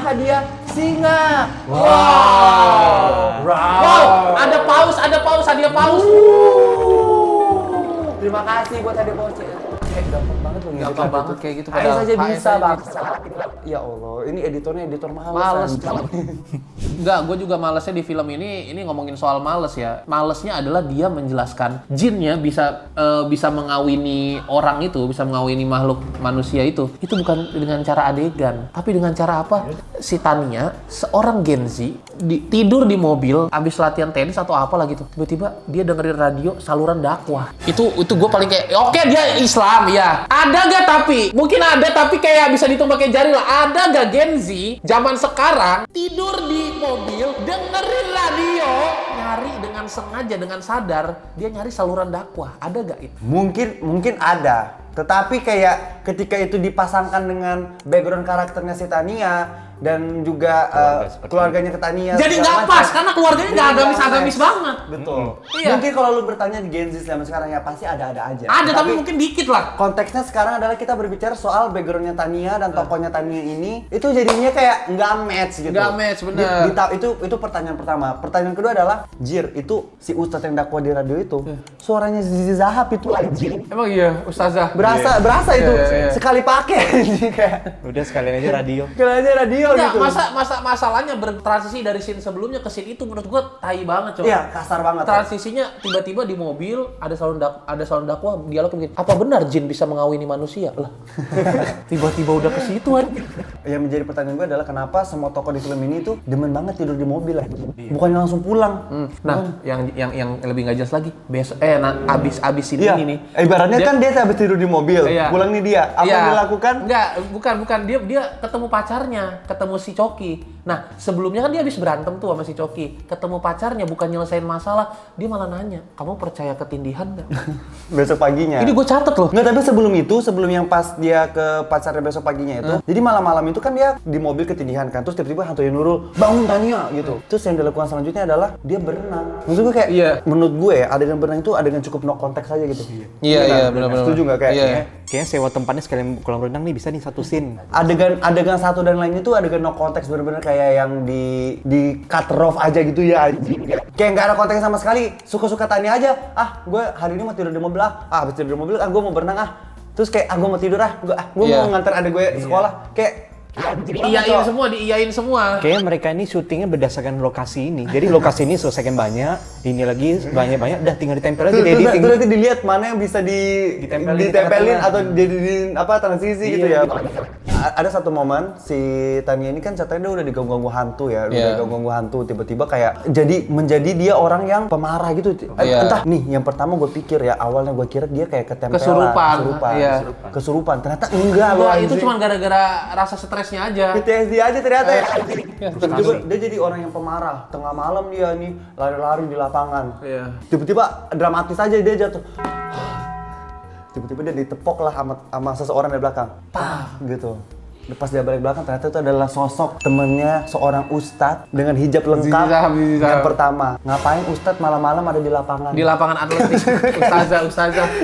Hadiah singa. Wow. Ada paus, hadiah paus. Terima kasih buat hadiah paus. Gampang banget loh. Gampang banget kayak gitu AS padahal. aja AS bisa, aja Bang. Ya Allah, ini editornya editor mahal. Males. Enggak, gue juga malesnya di film ini ngomongin soal males ya. Malesnya adalah dia menjelaskan jinnya bisa mengawini orang itu, bisa mengawini makhluk manusia itu bukan dengan cara adegan, tapi dengan cara apa? Si Tania, seorang Gen Z, tidur di mobil, abis latihan tenis atau apa lah gitu. Tiba-tiba dia dengerin radio saluran dakwah. Itu gue paling kayak, oke dia Islam ya. Ada gak tapi? Mungkin ada tapi kayak bisa dihitung pakai jari lah. Ada gak Gen Z zaman sekarang tidur di mobil dengerin radio, nyari dengan sengaja, dengan sadar dia nyari saluran dakwah? Ada gak itu? Mungkin ada. Tetapi kayak ketika itu dipasangkan dengan background karakternya si Tania dan juga keluarganya ke Tania. Jadi segala nggak macam. pas karena keluarganya nggak Jadi nggak agamis-agamis match. banget. Betul. Iya. Mungkin kalau lu bertanya di Gen Z zaman sekarang ya pasti ada aja. Ada tapi mungkin dikit lah. Konteksnya sekarang adalah kita berbicara soal backgroundnya Tania dan tokohnya Tania ini itu jadinya kayak nggak match gitu. Nggak match, bener. Itu pertanyaan pertama. Pertanyaan kedua adalah Jir itu si Ustadz yang dakwah di radio itu suaranya Zizi Zahab itu anjing. Emang iya, Ustazah. Berasa itu Iya. sekali pakai anjing kayak. Udah sekalian aja radio. Sekali aja radio Enggak, gitu. masalahnya bertransisi dari scene sebelumnya ke scene itu menurut gua tai banget, coy. Iya, kasar banget. Transisinya tiba-tiba di mobil ada saluran dakwah, dialog begini. Apa benar jin bisa mengawini manusia? Lah. Tiba-tiba udah ke situ kan. Yang menjadi pertanyaan gue adalah kenapa semua tokoh di film ini tuh demen banget tidur di mobil lah. Bukannya langsung pulang. Nah, yang lebih nggak jelas lagi, abis ini Iya. nih. Ibaratnya Dia- kan dia habis tidur di mobil, Iya. pulang nih dia. Apa yang dilakukan? Enggak, bukan. Dia ketemu pacarnya, ketemu si Coki. Nah, sebelumnya kan dia habis berantem tuh sama si Coki. Ketemu pacarnya, bukan nyelesain masalah, dia malah nanya, "Kamu percaya ketindihan nggak?" Besok paginya. Ini gue catet loh. Nggak, tapi sebelum yang pas dia ke pacarnya besok paginya itu, jadi malam-malam itu kan dia di mobil ketindihan kan, terus tiba-tiba hantunya Nurul, bangun Tania gitu. Terus yang dilakukan selanjutnya adalah dia berenang. Maksud gue kayak, Iya. menurut gue ya, adegan berenang itu adegan cukup no konteks aja gitu. Iya, benar-benar. Setuju nggak kayak? Iya. Kayaknya sewa tempatnya sekalian kolam renang nih bisa nih satu scene. Adegan satu dan lain itu adegan no konteks bener-bener kayak yang di cut off aja gitu ya anjing. Kayak nggak ada konteks sama sekali. Suka-suka Tania aja. Gue hari ini mau tidur di mobil habis tidur di mobil gue mau berenang Terus kayak gue mau tidur gue Iya. mau nganter adik gue sekolah. Kayak Diiyain semua. Kayaknya mereka ini syutingnya berdasarkan lokasi ini. Jadi lokasi ini selesaikan banyak, ini lagi banyak-banyak, udah tinggal ditempel aja di editing. Terus nanti dilihat mana yang bisa ditempelin tengah-tengah. atau jadi transisi gitu Iya. ya. Ada satu momen si Tania ini kan ceritanya dia udah diganggu-ganggu hantu ya, Iya. diganggu-ganggu hantu tiba-tiba kayak menjadi dia orang yang pemarah gitu. Iya. Entah nih yang pertama gue pikir ya awalnya gue kira dia kayak ketempelan, Kesurupan. Iya. kesurupan. Ternyata enggak loh. Enggak, itu cuma gara-gara rasa stresnya aja. PTSD aja ternyata ya. Iya, Tiba-tiba dia jadi orang yang pemarah. Tengah malam dia nih lari-lari di lapangan. Iya. Tiba-tiba dramatis aja dia jatuh. Tiba-tiba dia ditepok lah sama seseorang dari belakang. Pah gitu. Pas dia balik belakang ternyata itu adalah sosok temennya seorang ustadz dengan hijab lengkap. Zizi Zahab. Yang pertama, ngapain ustadz malam-malam ada di lapangan? Di lapangan atletik. Ustazah.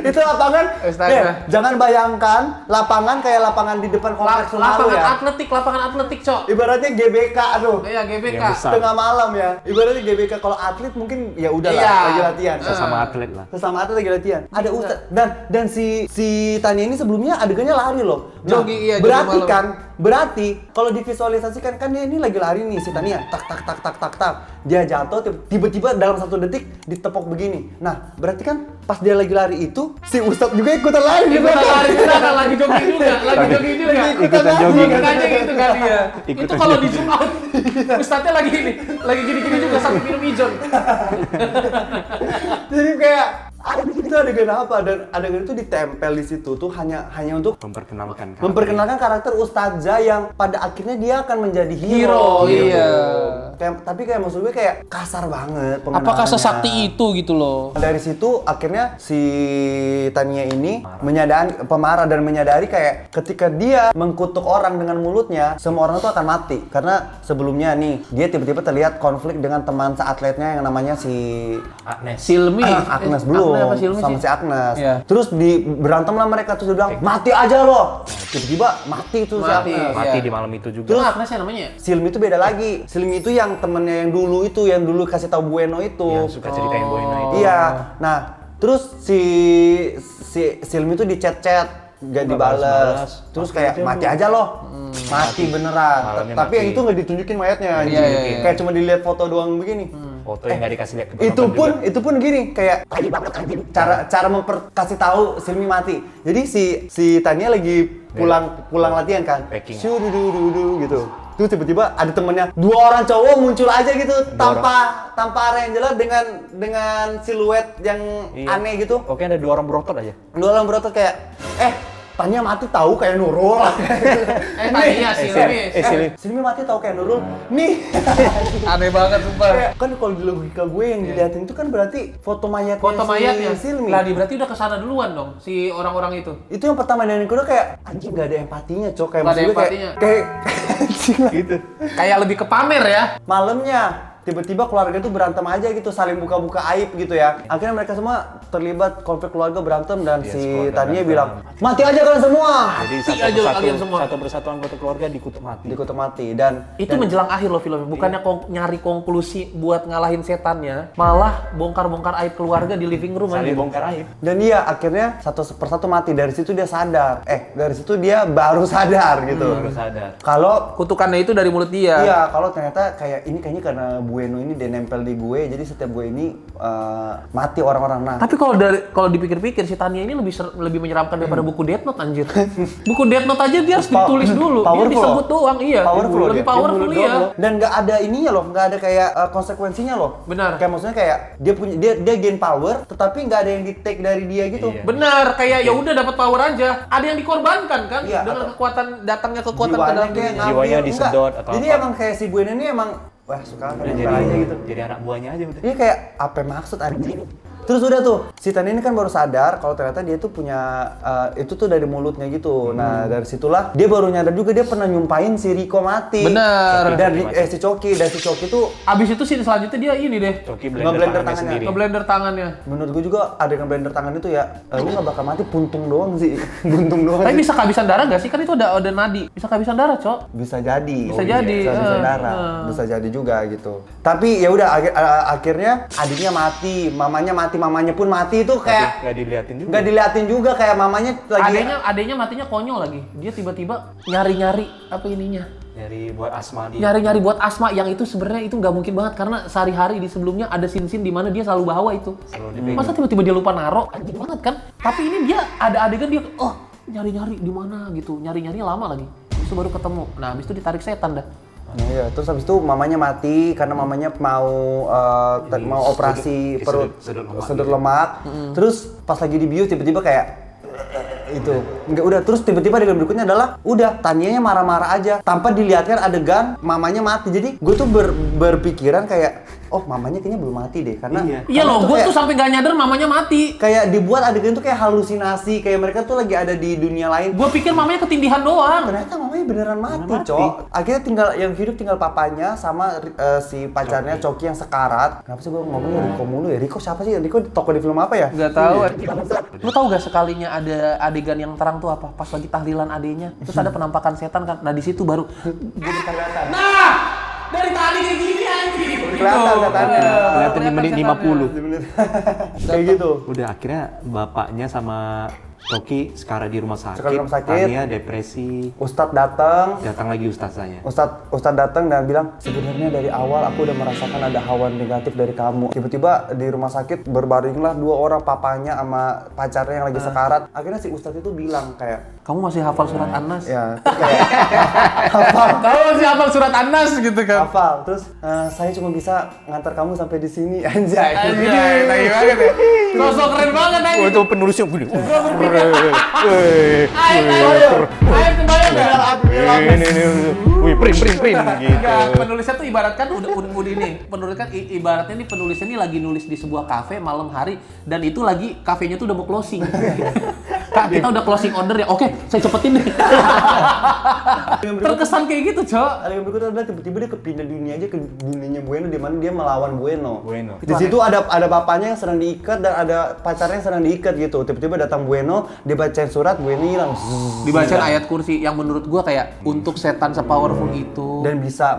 Itu lapangan. Ustazah. Jangan bayangkan lapangan kayak lapangan di depan kompleks rumah lu ya. Lapangan atletik, Cok. Ibaratnya GBK aduh. Iya, GBK. Yang besar. Tengah malam ya. Ibaratnya GBK kalau atlet mungkin ya udahlah Iya. lagi latihan. Sama atlet lah. Sesama atlet lagi latihan. Ada ustadz dan si Tania ini sebelumnya adegannya lari loh. Jogging, iya, berarti jogging malam. berarti kalau divisualisasikan kan dia ini lagi lari nih si Tania. Tak. Dia jatuh tiba-tiba dalam 1 detik ditepok begini. Nah, berarti kan pas dia lagi lari itu si ustadz juga ikutan lari di Ikutan belakang. lari juga, lagi jogging juga. Ikutan jogging. Logikanya gitu kan dia. Ikutan Itu kalau di jogging. zoom out, Ustadznya lagi gini juga sambil minum ijon. Jadi kayak itu adegan apa? Dan adegan itu ditempel di situ tuh hanya untuk memperkenalkan karakter Ustazah yang pada akhirnya dia akan menjadi Hero, gitu. iya. Tapi kayak maksud gue kayak kasar banget pengenalannya. Apakah sesakti itu gitu loh? Dari situ akhirnya si Tania ini menyadari pemarah dan menyadari kayak ketika dia mengkutuk orang dengan mulutnya, semua orang tuh akan mati. Karena sebelumnya nih dia tiba-tiba terlihat konflik dengan teman seatletnya yang namanya si Silmi. Agnes belum, Agnes apa Silmi sama sih? si Agnes. Iya. Terus berantem lah mereka, terus dia bilang mati aja loh. Tiba-tiba mati tuh si Mati. Agnes. mati Iya. di malam itu juga. Itu Agnes ya namanya? Silmi itu beda lagi. Silmi itu yang temennya yang dulu kasih tahu Bueno itu. Yang suka ceritain Bueno itu. Iya. Nah, terus si Silmi itu di chat-chat gak dibales. balas. Terus Mati kayak aja mati lu. aja loh. Mati beneran. Malamnya Tapi mati. yang itu nggak ditunjukin mayatnya anjing. iya. Kayak cuma dilihat foto doang begini. Foto yang nggak dikasih lihat ke Itu pun gini kayak cara kasih tahu Silmi mati. Jadi si Tania lagi pulang latihan kan. Packing. Shududududu gitu. Terus tiba-tiba ada temennya, 2 orang cowok muncul aja gitu tanpa area yang jelas dengan siluet yang aneh gitu. Oke, ada 2 orang berotot aja. 2 orang berotot kayak Tania mati tahu kayak Nurul. Tania, Silmi. Silmi mati tahu kayak Nurul. Nih. Aneh banget sumpah. Kayak, kan kalau di logika gue yang dilihatin itu kan berarti foto mayatnya Foto mayatnya. Silmi. Lah berarti udah kesana duluan dong si orang-orang itu. Itu yang pertama dan yang kedua kayak anjing gak ada empatinya cok, kayak Nggak ada maksud gue empatinya. kayak anjing lah. Gitu. Kayak lebih ke pamer ya. Malamnya tiba-tiba keluarga itu berantem aja gitu, saling buka-buka aib gitu ya. Akhirnya mereka semua terlibat konflik keluarga, berantem dan si keluarga Tania berantem. bilang mati aja kalian semua. Jadi aja kalian semua. satu persatu anggota keluarga dikutuk mati. Dikutuk mati dan Itu menjelang akhir loh filmnya, bukannya nyari konklusi buat ngalahin setannya, malah bongkar-bongkar aib keluarga di living room Saling aja. bongkar aib. dan dia akhirnya satu persatu mati. Dari situ dia sadar. Dari situ dia baru sadar gitu. Baru sadar. Kalau Kutukannya itu dari mulut dia. iya, kalau ternyata kayak ini kayaknya karena Bueno ini dia nempel di gue, jadi setiap gue ini mati orang-orang. Nah, Tapi kalau dipikir-pikir si Tania ini lebih menyeramkan daripada buku Death Note anjir. Buku Death Note aja dia harus ditulis dulu. Dia Powerful disebut doang, iya. powerful lebih dia. powerful Dia iya. dan nggak ada ininya loh, nggak ada kayak konsekuensinya loh. Benar. Kayak maksudnya kayak dia gain power, tetapi nggak ada yang di take dari dia gitu. Iya. Benar, kayak ya udah dapat power aja. Ada yang dikorbankan kan Iya, dengan atau- kekuatan datangnya kekuatan ke Jiwanya dalam kayak dirinya. ngambil, Jiwanya enggak. disedot atau Jadi apa. emang kayak si Bueno ini emang wah suka Udah aja gitu. jadi anak buahnya aja udah. Iya kayak apa maksud anjing? Terus udah tuh, si Tania ini kan baru sadar kalau ternyata dia tuh punya itu tuh dari mulutnya gitu. Nah, dari situlah dia baru nyadar juga dia pernah nyumpahin si Riko mati. Benar. Dan si Coki tuh Abis itu sih selanjutnya dia ini deh, Coki Ngeblender blender tangannya tangannya. sendiri. ngeblender tangannya. menurut gue juga ada yang blender tangan itu ya, lu gak bakal mati, puntung doang sih. Buntung doang Tapi sih. bisa kehabisan darah gak sih? Kan itu ada nadi. Bisa kehabisan darah, Cok. Bisa jadi. Bisa jadi, Bisa eh, darah. Bisa jadi juga gitu. Tapi ya udah akhirnya adiknya mati, mamanya pun mati itu kayak Nggak diliatin juga. nggak diliatin juga kayak mamanya lagi Adanya matinya konyol lagi. Dia tiba-tiba nyari-nyari apa ininya. Nyari buat asma dia. Nyari-nyari buat Asma yang itu sebenarnya itu nggak mungkin banget karena sehari-hari di sebelumnya ada scene-scene di mana dia selalu bawa itu. Masa tiba-tiba dia lupa naro? Anjing banget kan? Tapi ini dia ada adegan dia nyari-nyari di mana gitu. Nyari-nyari lama lagi. Terus baru ketemu. Nah, habis itu ditarik setan dah. Nah, iya, terus habis itu mamanya mati karena mamanya mau operasi perut sedot lemak. Terus pas lagi dibius tiba-tiba kayak itu nggak udah, terus tiba-tiba adegan berikutnya adalah udah Tanianya marah-marah aja tanpa dilihatkan adegan mamanya mati. Jadi gue tuh berpikiran kayak mamanya kayaknya belum mati deh karena Iya loh, gue kayak- tuh sampai nggak nyadar mamanya mati. kayak dibuat adegan tuh kayak halusinasi, kayak mereka tuh lagi ada di dunia lain. Gue pikir mamanya ketindihan doang. Ternyata mamanya beneran mati, Cok. Akhirnya yang hidup tinggal papanya sama si pacarnya Coki yang sekarat. Kenapa sih gue ngomongnya Riko mulu ya? Riko siapa sih? Riko tokoh di film apa ya? Gak tahu. Lu tahu gak sekalinya ada adegan yang terang tuh apa? Pas lagi tahlilan adenya, terus ada penampakan setan kan. Nah di situ baru gue kelihatan. Nah, dari tadi kayak gini anjing. Kelihatan katanya. Kelihatan di menit 50. Kayak gitu. Udah akhirnya bapaknya sama Toki sekarang di rumah Sekarang di rumah sakit. Tania depresi. Ustadz datang. Datang lagi ustazanya. Ustadz datang dan bilang sebenarnya dari awal aku udah merasakan ada hawa negatif dari kamu. Tiba-tiba di rumah sakit berbaringlah 2 orang, papanya sama pacarnya yang lagi sekarat. Akhirnya si Ustadz itu bilang kayak, Kamu masih hafal surat An-Nas? ya kayak hafal, Kamu masih hafal surat An-Nas gitu kan? hafal. Terus saya cuma bisa ngantar kamu sampai di sini, anjay. Anjay, tai banget ya. Sosok keren banget aja. Oh, itu penulisnya gini. Ayo kembali Ini. Wih, print gitu. Enggak, penulisnya tuh ibaratkan udah ini. Penuliskan ibaratnya nih penulisnya nih lagi nulis di sebuah kafe malam hari dan itu lagi kafenya tuh udah mau closing. Kak, kita udah closing order ya. Oke, saya cepetin deh. Terkesan kayak gitu, Cok. Ada yang berikutnya adalah tiba-tiba dia kepindah dunia aja ke dunianya Bueno di mana dia melawan Bueno. Di situ ada bapaknya yang sedang diikat dan ada pacarnya yang sedang diikat gitu. Tiba-tiba datang Bueno, dia bacain surat, Bueno hilang. Dibacain ayat kursi yang menurut gua kayak untuk setan sepowerful itu Dan bisa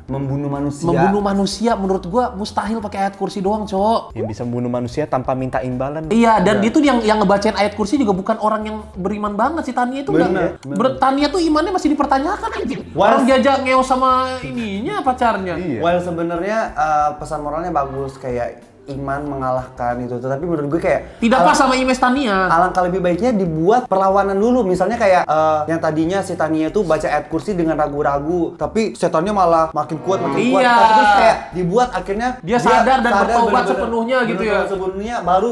membunuh manusia. membunuh manusia menurut gua mustahil pakai ayat kursi doang, Cok. Yang bisa membunuh manusia tanpa minta imbalan. Iya, dan itu yang ngebacain ayat kursi juga bukan orang yang beriman banget sih. Tania itu Bener. Tania tuh imannya masih dipertanyakan anjing. Orang jajak ngeo sama ininya pacarnya. Well sebenarnya pesan moralnya bagus kayak iman mengalahkan itu, tapi menurut gue kayak Tidak pas sama image Tania. alangkah lebih baiknya dibuat perlawanan dulu. Misalnya kayak yang tadinya si Tania tuh baca ayat kursi dengan ragu-ragu, tapi setannya malah makin kuat. Iya. Tapi terus kayak dibuat akhirnya Dia sadar dan bertobat bener-bener- sepenuhnya gitu ya. bener-bener sepenuhnya baru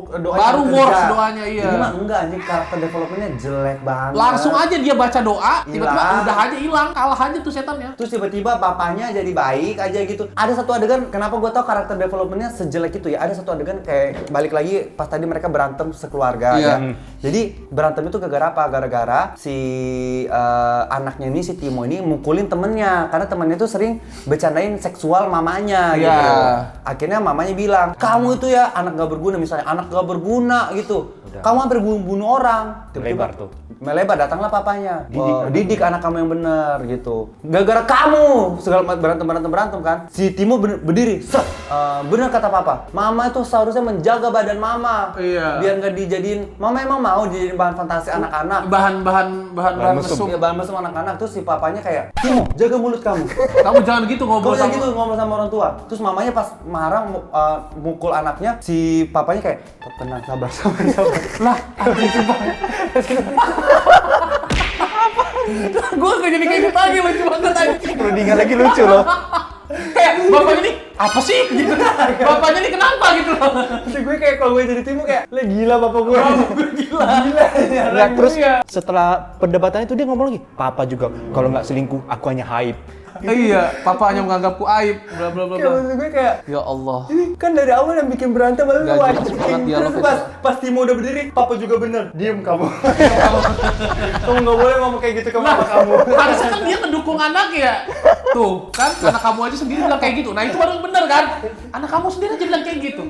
doanya Baru bekerja. works doanya, iya. Ini mah enggak anjing, karakter developmentnya jelek banget. Langsung aja dia baca doa, tiba-tiba Hilang. udah aja hilang, kalah aja tuh setannya. Terus tiba-tiba bapaknya jadi baik aja gitu. Ada satu adegan, kenapa gue tau karakter developmentnya sejelek itu ya. Ada satu adegan kayak balik lagi pas tadi mereka berantem sekeluarga Iya. ya. Jadi berantem itu gara-gara apa? Gara-gara si anaknya ini, si Timo ini mukulin temennya. Karena temennya tuh sering bercandain seksual mamanya gitu. Iya. Akhirnya mamanya bilang, kamu itu ya anak gak berguna, misalnya anak gak berguna gitu. Kamu hampir bunuh orang. Melebar tuh. Melebar, datanglah papanya. Didik anak kamu yang benar gitu. Gara-gara kamu segala berantem kan. Si Timo berdiri. Benar kata papa. Mama itu seharusnya menjaga badan mama. Iya. Biar nggak dijadiin. Mama emang mau dijadiin bahan fantasi anak-anak. Bahan mesum. Iya, bahan mesum anak-anak. Terus si papanya kayak, Timo, jaga mulut kamu. Kamu jangan gitu ngobrol Kamu sama gitu ngomong sama orang tua. Terus mamanya pas marah mukul anaknya, si papanya kayak, tenang, sabar. Lah, anjing sumpah. Gue gak jadi kayak gitu lagi, lucu banget anjing. Perlu diingat lagi lucu loh. Kayak bapaknya nih, apa sih? Gitu. Bapaknya nih kenapa gitu loh. Terus gue kayak kalau gue jadi Timo kayak, lah gila bapak gue. Gila. Nggak, terus setelah perdebatan itu dia ngomong lagi, papa juga kalau nggak selingkuh aku hanya hype. Iya, papa hanya menganggapku aib, bla bla bla Kayak bla. maksud gue kayak, Ya Allah. ini kan dari awal yang bikin berantem lalu Nggak lu jelas anjing. banget dialog Terus itu. pas Timo udah berdiri, papa juga bener. Diem kamu. Kamu nggak boleh ngomong kayak gitu ke mama kamu. Harusnya kan dia mendukung anak ya. Tuh, kan anak kamu aja sendiri bilang kayak gitu. Nah, itu baru bener kan? Anak kamu sendiri aja bilang kayak gitu.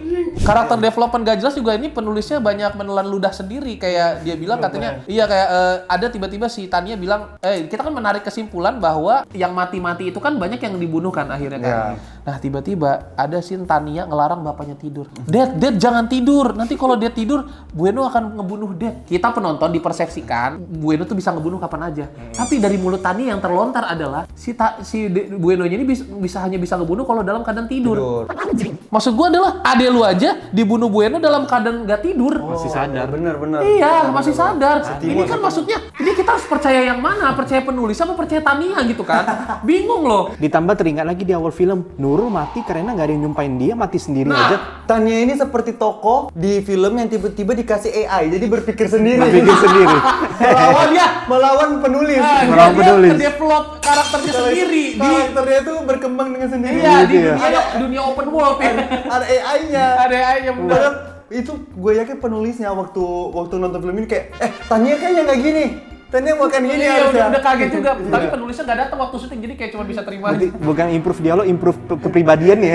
Karakter development gak jelas juga ini penulisnya banyak menelan ludah sendiri. Kayak dia bilang katanya, iya kayak ada tiba-tiba si Tania bilang, kita kan menarik kesimpulan bahwa yang mati-mati itu kan banyak yang dibunuh kan akhirnya kan. Iya. Nah, tiba-tiba ada si Tania ngelarang bapaknya tidur. Dad, jangan tidur. Nanti kalau dia tidur, Bueno akan ngebunuh Dad. Kita penonton dipersepsikan Bueno tuh bisa ngebunuh kapan aja. Tapi dari mulut Tania yang terlontar adalah si Bueno-nya ini hanya bisa ngebunuh kalau dalam keadaan tidur. Anjing. Maksud gua adalah ade lu aja dibunuh Bueno dalam keadaan nggak tidur. Masih sadar. Bener. Iya, masih sadar. Ini kan maksudnya, ini kita harus percaya yang mana? Percaya penulis apa percaya Tania gitu kan? Bingung loh. Ditambah teringat lagi di awal film, Nurul mati karena nggak ada yang nyumpain dia, mati sendiri aja. Tania ini seperti tokoh di film yang tiba-tiba dikasih AI, jadi berpikir sendiri. Berpikir sendiri. melawan penulis. Orang Dia penulis. nge-develop karakternya sendiri. Karakternya tuh berkembang dengan sendiri. Iya, di Gitu ya. dunia open world ya. Ada AI-nya. Ada aja bener. Padahal itu gue yakin penulisnya waktu nonton film ini kayak, Tania kayaknya nggak gini. Tania bukan gini Iya, harusnya. udah kaget juga. Tapi penulisnya nggak datang waktu syuting, jadi kayak cuma bisa terima aja. Bukan improve dialog, improve kepribadian ya.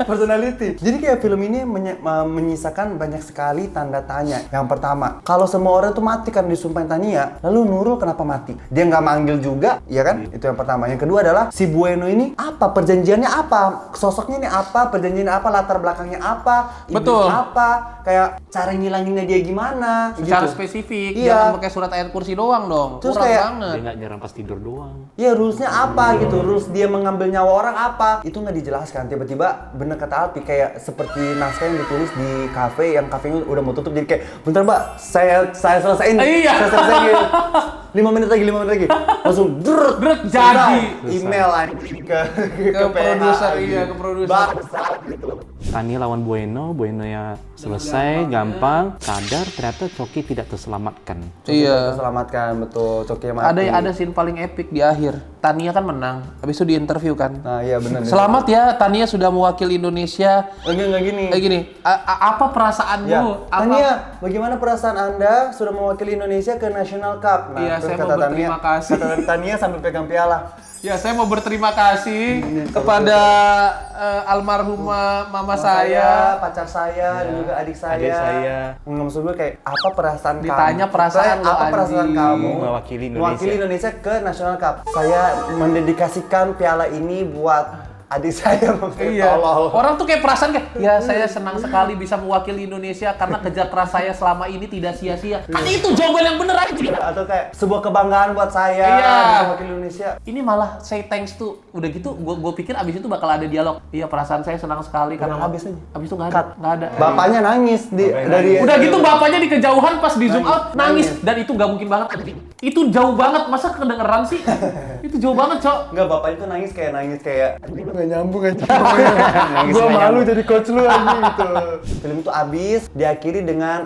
Personality. Jadi kayak film ini menyisakan banyak sekali tanda tanya. Yang pertama, kalau semua orang tuh mati karena disumpahin Tania, lalu Nurul kenapa mati? Dia nggak manggil juga, ya kan? Itu yang pertama. Yang kedua adalah si Bueno ini apa? Perjanjiannya apa? Sosoknya ini apa? Perjanjiannya apa? Latar belakangnya apa? Iblis Betul. apa? Kayak cara ngilanginnya dia gimana? Secara gitu. spesifik, Iya. jangan pakai surat ayat kursi doang dong. Terus Kurang kayak- banget. Dia nggak nyerang pas tidur doang. Ya rulesnya apa gitu, rules dia mengambil nyawa orang apa? Itu nggak dijelaskan. Tiba-tiba bener kata Alpi kayak seperti naskah yang ditulis di kafe yang kafenya udah mau tutup jadi kayak bentar mbak saya selesaiin. Iya. Saya selesaiin gitu. 5 menit lagi. Langsung drut jadi. email anjing ke produser, PH, iya, anjing. ke produser. Bangsat gitu. Tania lawan Bueno ya selesai, gampang, sadar ternyata Coki tidak terselamatkan. Iya. Selamatkan betul Coki mati. Ada scene paling epic di akhir. Tania kan menang, habis itu di interview kan. Nah iya benar. Selamat ya, Tania sudah mewakili Indonesia. Enggak gini. Kayak gini, apa perasaanmu? Ya, Apa? Tania, bagaimana perasaan Anda sudah mewakili Indonesia ke National Cup? Nah, Iya, terus saya mau berterima kasih. Kata Tania sambil pegang piala. Ya, saya mau berterima kasih kepada almarhumah mama saya. pacar saya, dan juga adik saya. Adik saya. Nggak maksud gue kayak apa perasaan kamu? Ditanya perasaan lo, apa perasaan anjing. kamu Mewakili Indonesia. mewakili Indonesia ke National Cup? Saya mendedikasikan piala ini buat adik saya. Iya. Tolol. Orang tuh kayak perasaan kayak, ya saya senang sekali bisa mewakili Indonesia karena kerja keras saya selama ini tidak sia-sia. Kan itu jawaban yang bener aja. Atau kayak sebuah kebanggaan buat saya Iya. bisa mewakili Indonesia. Ini malah say thanks tuh. Udah gitu, gue pikir abis itu bakal ada dialog. Iya, perasaan saya senang sekali karena habis aja. Abis itu nggak Cut. ada, nggak ada. Bapaknya nangis dari Udah gitu bapaknya di kejauhan pas di zoom out nangis dan itu nggak mungkin banget. Itu jauh banget, masa kedengeran sih? Itu jauh banget, Cok. Enggak, bapaknya tuh nangis kayak nggak nyambung aja. Nangis Gua nggak malu nyambung. jadi coach lu anjing gitu. Film itu habis diakhiri dengan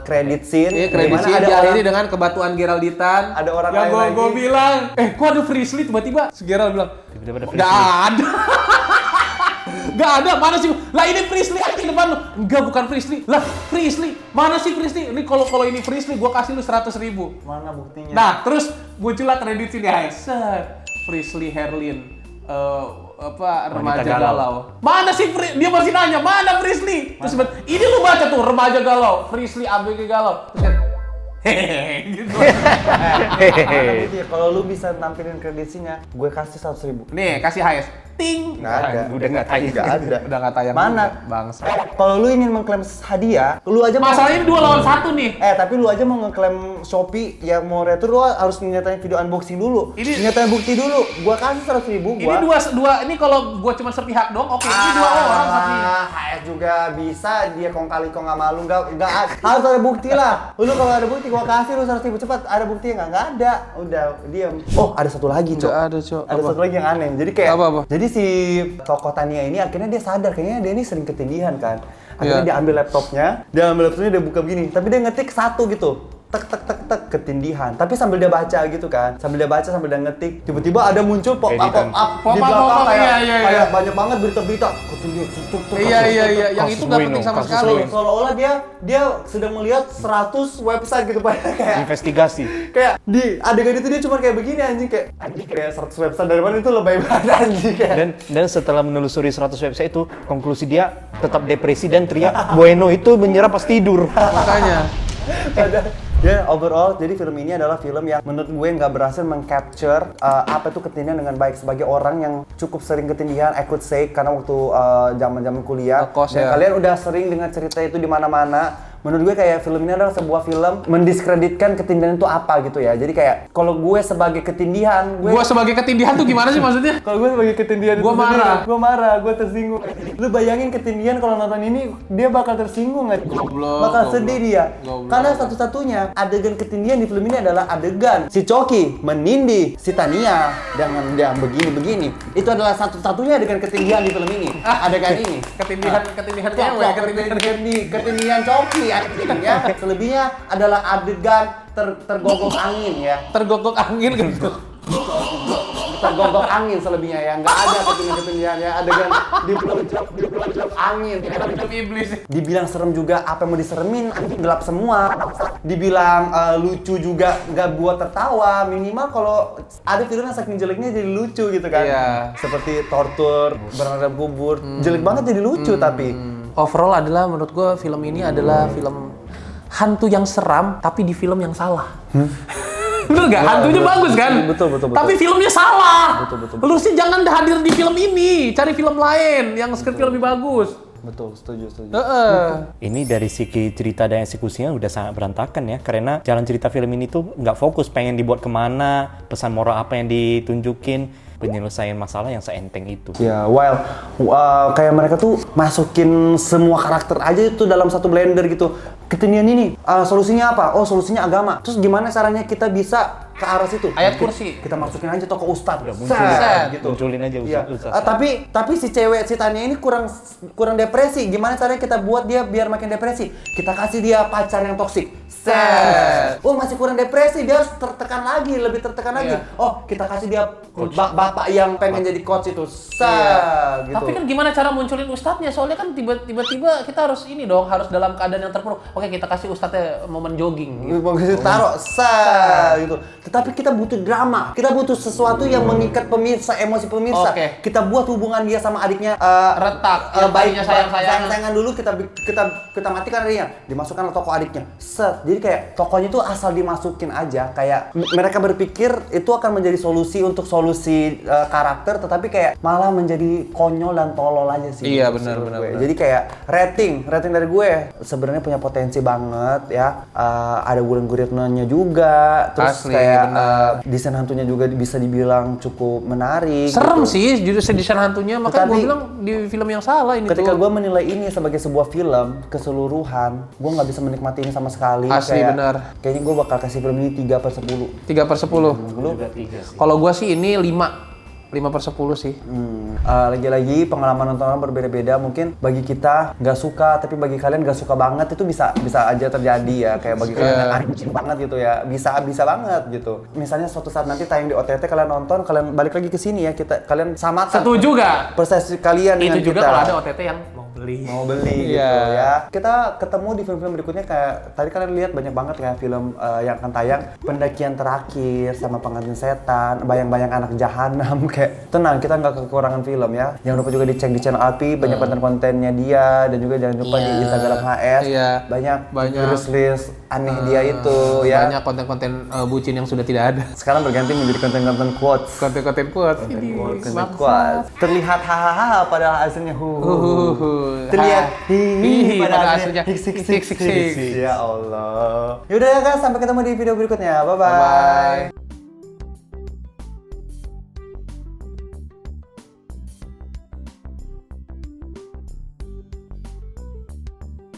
credit scene. Iya, kredit dimana sih ada diakhiri orang dengan kebatuan Geralditan. Ada orang yang lain gue lagi. bilang, kok ada Frisley tiba-tiba? Si Gerald bilang, Tiba-tiba ada nggak ada. Nggak ada, mana sih? Lah ini Frisley di depan lu. Enggak, bukan Frisley. Lah, Frisley. Mana sih Frisley? Ini kalau ini Frisley gua kasih lu 100.000. mana buktinya? Nah, terus muncullah kredit sini, guys. Set. Frisley Herlin. Remaja galau. galau. Mana sih dia masih nanya, mana Frisley? Terus ini lu baca tuh remaja galau, Frisley ABG galau. Terus kan, hehehe gitu. Hehehe. Kalau lu bisa nampilin credit scene-nya, gue kasih 100.000. Nih, kasih HS. Ting. Nggak ada. Udah nggak tayang. Nggak ada. Udah nggak tayang. Mana? juga, Bangsa. Kalau lu ingin mengklaim hadiah, lu aja mau- Masalahnya 2 lawan 1 nih. tapi lu aja mau ngeklaim Shopee yang mau retur, lu harus nyatain video unboxing dulu. Ini- nyatain bukti dulu. Gua kasih 100.000 Ini dua ini kalau gua cuma sepihak dong, oke. Ini 2 orang saksinya. HS juga bisa, dia kong kali kong nggak malu, nggak harus ada bukti lah. Lu kalau ada bukti gua kasih lu 100.000 cepat, ada buktinya nggak ada, udah diam. Oh ada satu lagi Cok. Nggak ada, Cok. Ada Apa? satu lagi yang aneh, jadi kayak Apa? jadi si tokoh Tania ini akhirnya dia sadar kayaknya dia ini sering ketindihan kan. Akhirnya Iya. dia ambil laptopnya dia buka begini, tapi dia ngetik satu gitu. Tek ketindihan, tapi sambil dia baca gitu kan, sambil dia ngetik, tiba-tiba ada muncul pop up Editan. di belakang Pop-up, kayak iya. kayak banyak banget berita-berita ketindihan. Iya, yang Kasus itu nggak Bueno, penting sama kasus sekali. Bueno. Seolah-olah dia sedang melihat 100 website gitu Pak. kayak Investigasi. kayak di adegan itu dia cuma kayak begini anjing kayak 100 website dari mana itu lebay banget anjing kayak. Dan setelah menelusuri 100 website itu, konklusi dia tetap depresi dan teriak Bueno itu menyerah pas tidur. Makanya. Ya overall jadi film ini adalah film yang menurut gue nggak berhasil mengcapture apa itu ketindihan dengan baik sebagai orang yang cukup sering ketindihan, I could say karena waktu zaman-zaman kuliah Ngekos dan ya. kalian udah sering dengar cerita itu di mana-mana. Menurut gue kayak film ini adalah sebuah film mendiskreditkan ketindihan itu apa gitu ya. Jadi kayak kalau gue sebagai ketindihan, Gua sebagai ketindihan tuh gimana sih maksudnya? kalau gue sebagai ketindihan Gua marah. gue marah, gue tersinggung. Lu bayangin ketindihan kalau nonton ini dia bakal tersinggung nggak? Bakal sedih dia. Goblok. Karena satu-satunya adegan ketindihan di film ini adalah adegan si Coki menindih si Tania dengan dia begini-begini. Itu adalah satu-satunya adegan ketindihan di film ini. Adegan ini. Ketindihan cewek, Ketindihan Coki ya. Selebihnya adalah adegan tergogok angin ya. tergogok angin gitu. tergonggong angin selebihnya ya, nggak ada ketinggian ya, adegan di blowjob angin. Film iblis. Dibilang serem juga, apa yang mau diseremin, anjing gelap semua. Dibilang lucu juga, nggak buat tertawa. Minimal kalau ada film yang saking jeleknya jadi lucu gitu kan. Iya. Seperti tortur, berenang dalam kubur, jelek banget jadi lucu tapi. Overall adalah menurut gue film ini adalah film hantu yang seram tapi di film yang salah. Bener gak? Hantunya bagus kan? Betul. Tapi filmnya salah. Betul. Lu sih jangan hadir di film ini, cari film lain yang skripnya lebih bagus. Betul, setuju. Ini dari segi cerita dan eksekusinya udah sangat berantakan ya, karena jalan cerita film ini tuh nggak fokus pengen dibuat kemana, pesan moral apa yang ditunjukin, penyelesaian masalah yang seenteng itu. Ya, while kayak mereka tuh masukin semua karakter aja itu dalam satu blender gitu. Ketentuan ini, solusinya apa? Oh, solusinya agama. Terus gimana caranya kita bisa ke arah situ? Ayat kursi. Kita masukin aja tokoh ustadz. Munculin aja Iya. usah. Tapi si cewek si Tania ini kurang depresi. Gimana caranya kita buat dia biar makin depresi? Kita kasih dia pacar yang toksik. Oh, masih kurang depresi, dia harus tertekan lagi, lebih tertekan lagi. Oh, kita kasih dia bapak yang pengen jadi coach itu. Gitu. Tapi kan gimana cara munculin ustadznya? Soalnya kan tiba-tiba kita harus ini dong, harus dalam keadaan yang terpuruk. Oke, kita kasih ustadznya momen jogging. Gitu. Taruh gitu. Tetapi kita butuh drama. Kita butuh sesuatu yang mengikat pemirsa, emosi pemirsa. Oke. Kita buat hubungan dia sama adiknya Retak. Yang baik, tadinya sayang-sayangan. sayang-sayangan dulu kita matikan adiknya. Dimasukkan tokoh adiknya. Jadi kayak tokohnya tuh asal dimasukin aja. Kayak mereka berpikir itu akan menjadi solusi untuk solusi karakter, tetapi kayak malah menjadi konyol dan tolol aja sih. Iya, Menurut benar, gue. benar. Jadi kayak rating dari gue sebenarnya punya potensi banget ya. Ada gurit-guritnya juga, terus Asli, kayak benar. desain hantunya juga bisa dibilang cukup menarik. Serem gitu. sih judul desain hantunya, makanya gue Tetapi- bilang di film yang salah ini Ketika tuh. gue menilai ini sebagai sebuah film keseluruhan, gue nggak bisa menikmati ini sama sekali. Asli, benar. Kayaknya gue bakal kasih film ini 3/10. 3/10. Lu? Kalau gue sih ini 5/10 sih. Lagi-lagi pengalaman nonton orang berbeda-beda. Mungkin bagi kita nggak suka, tapi bagi kalian nggak suka banget itu bisa aja terjadi ya. Kayak bagi kalian yang anjing banget gitu ya, bisa banget gitu. Misalnya suatu saat nanti tayang di OTT kalian nonton, kalian balik lagi ke sini ya, kalian samakan Setuju gak? persepsi kalian dengan Itu juga kita. kalau ada OTT yang mau beli. Gitu Iya. ya. Kita ketemu di film-film berikutnya, kayak tadi kalian lihat banyak banget kayak film yang akan tayang, Pendakian Terakhir sama Pengantin Setan, Bayang-Bayang Anak Jahanam. Kayak tenang, kita nggak kekurangan film ya. Jangan lupa juga dicek di channel Alpi, banyak konten-kontennya dia, dan juga jangan lupa di Instagram HS. Iya. Banyak Banyak. list aneh dia itu ya. Banyak konten-konten bucin yang sudah tidak ada. Sekarang berganti menjadi konten-konten quotes. Konten-konten kuat. Konten quotes. Terlihat hahaha padahal hasilnya terlihat Hihi, pada pada hasilnya hasilnya hik. Ya Allah. Yaudah ya guys, sampai ketemu di video berikutnya. Bye bye. Bye-bye.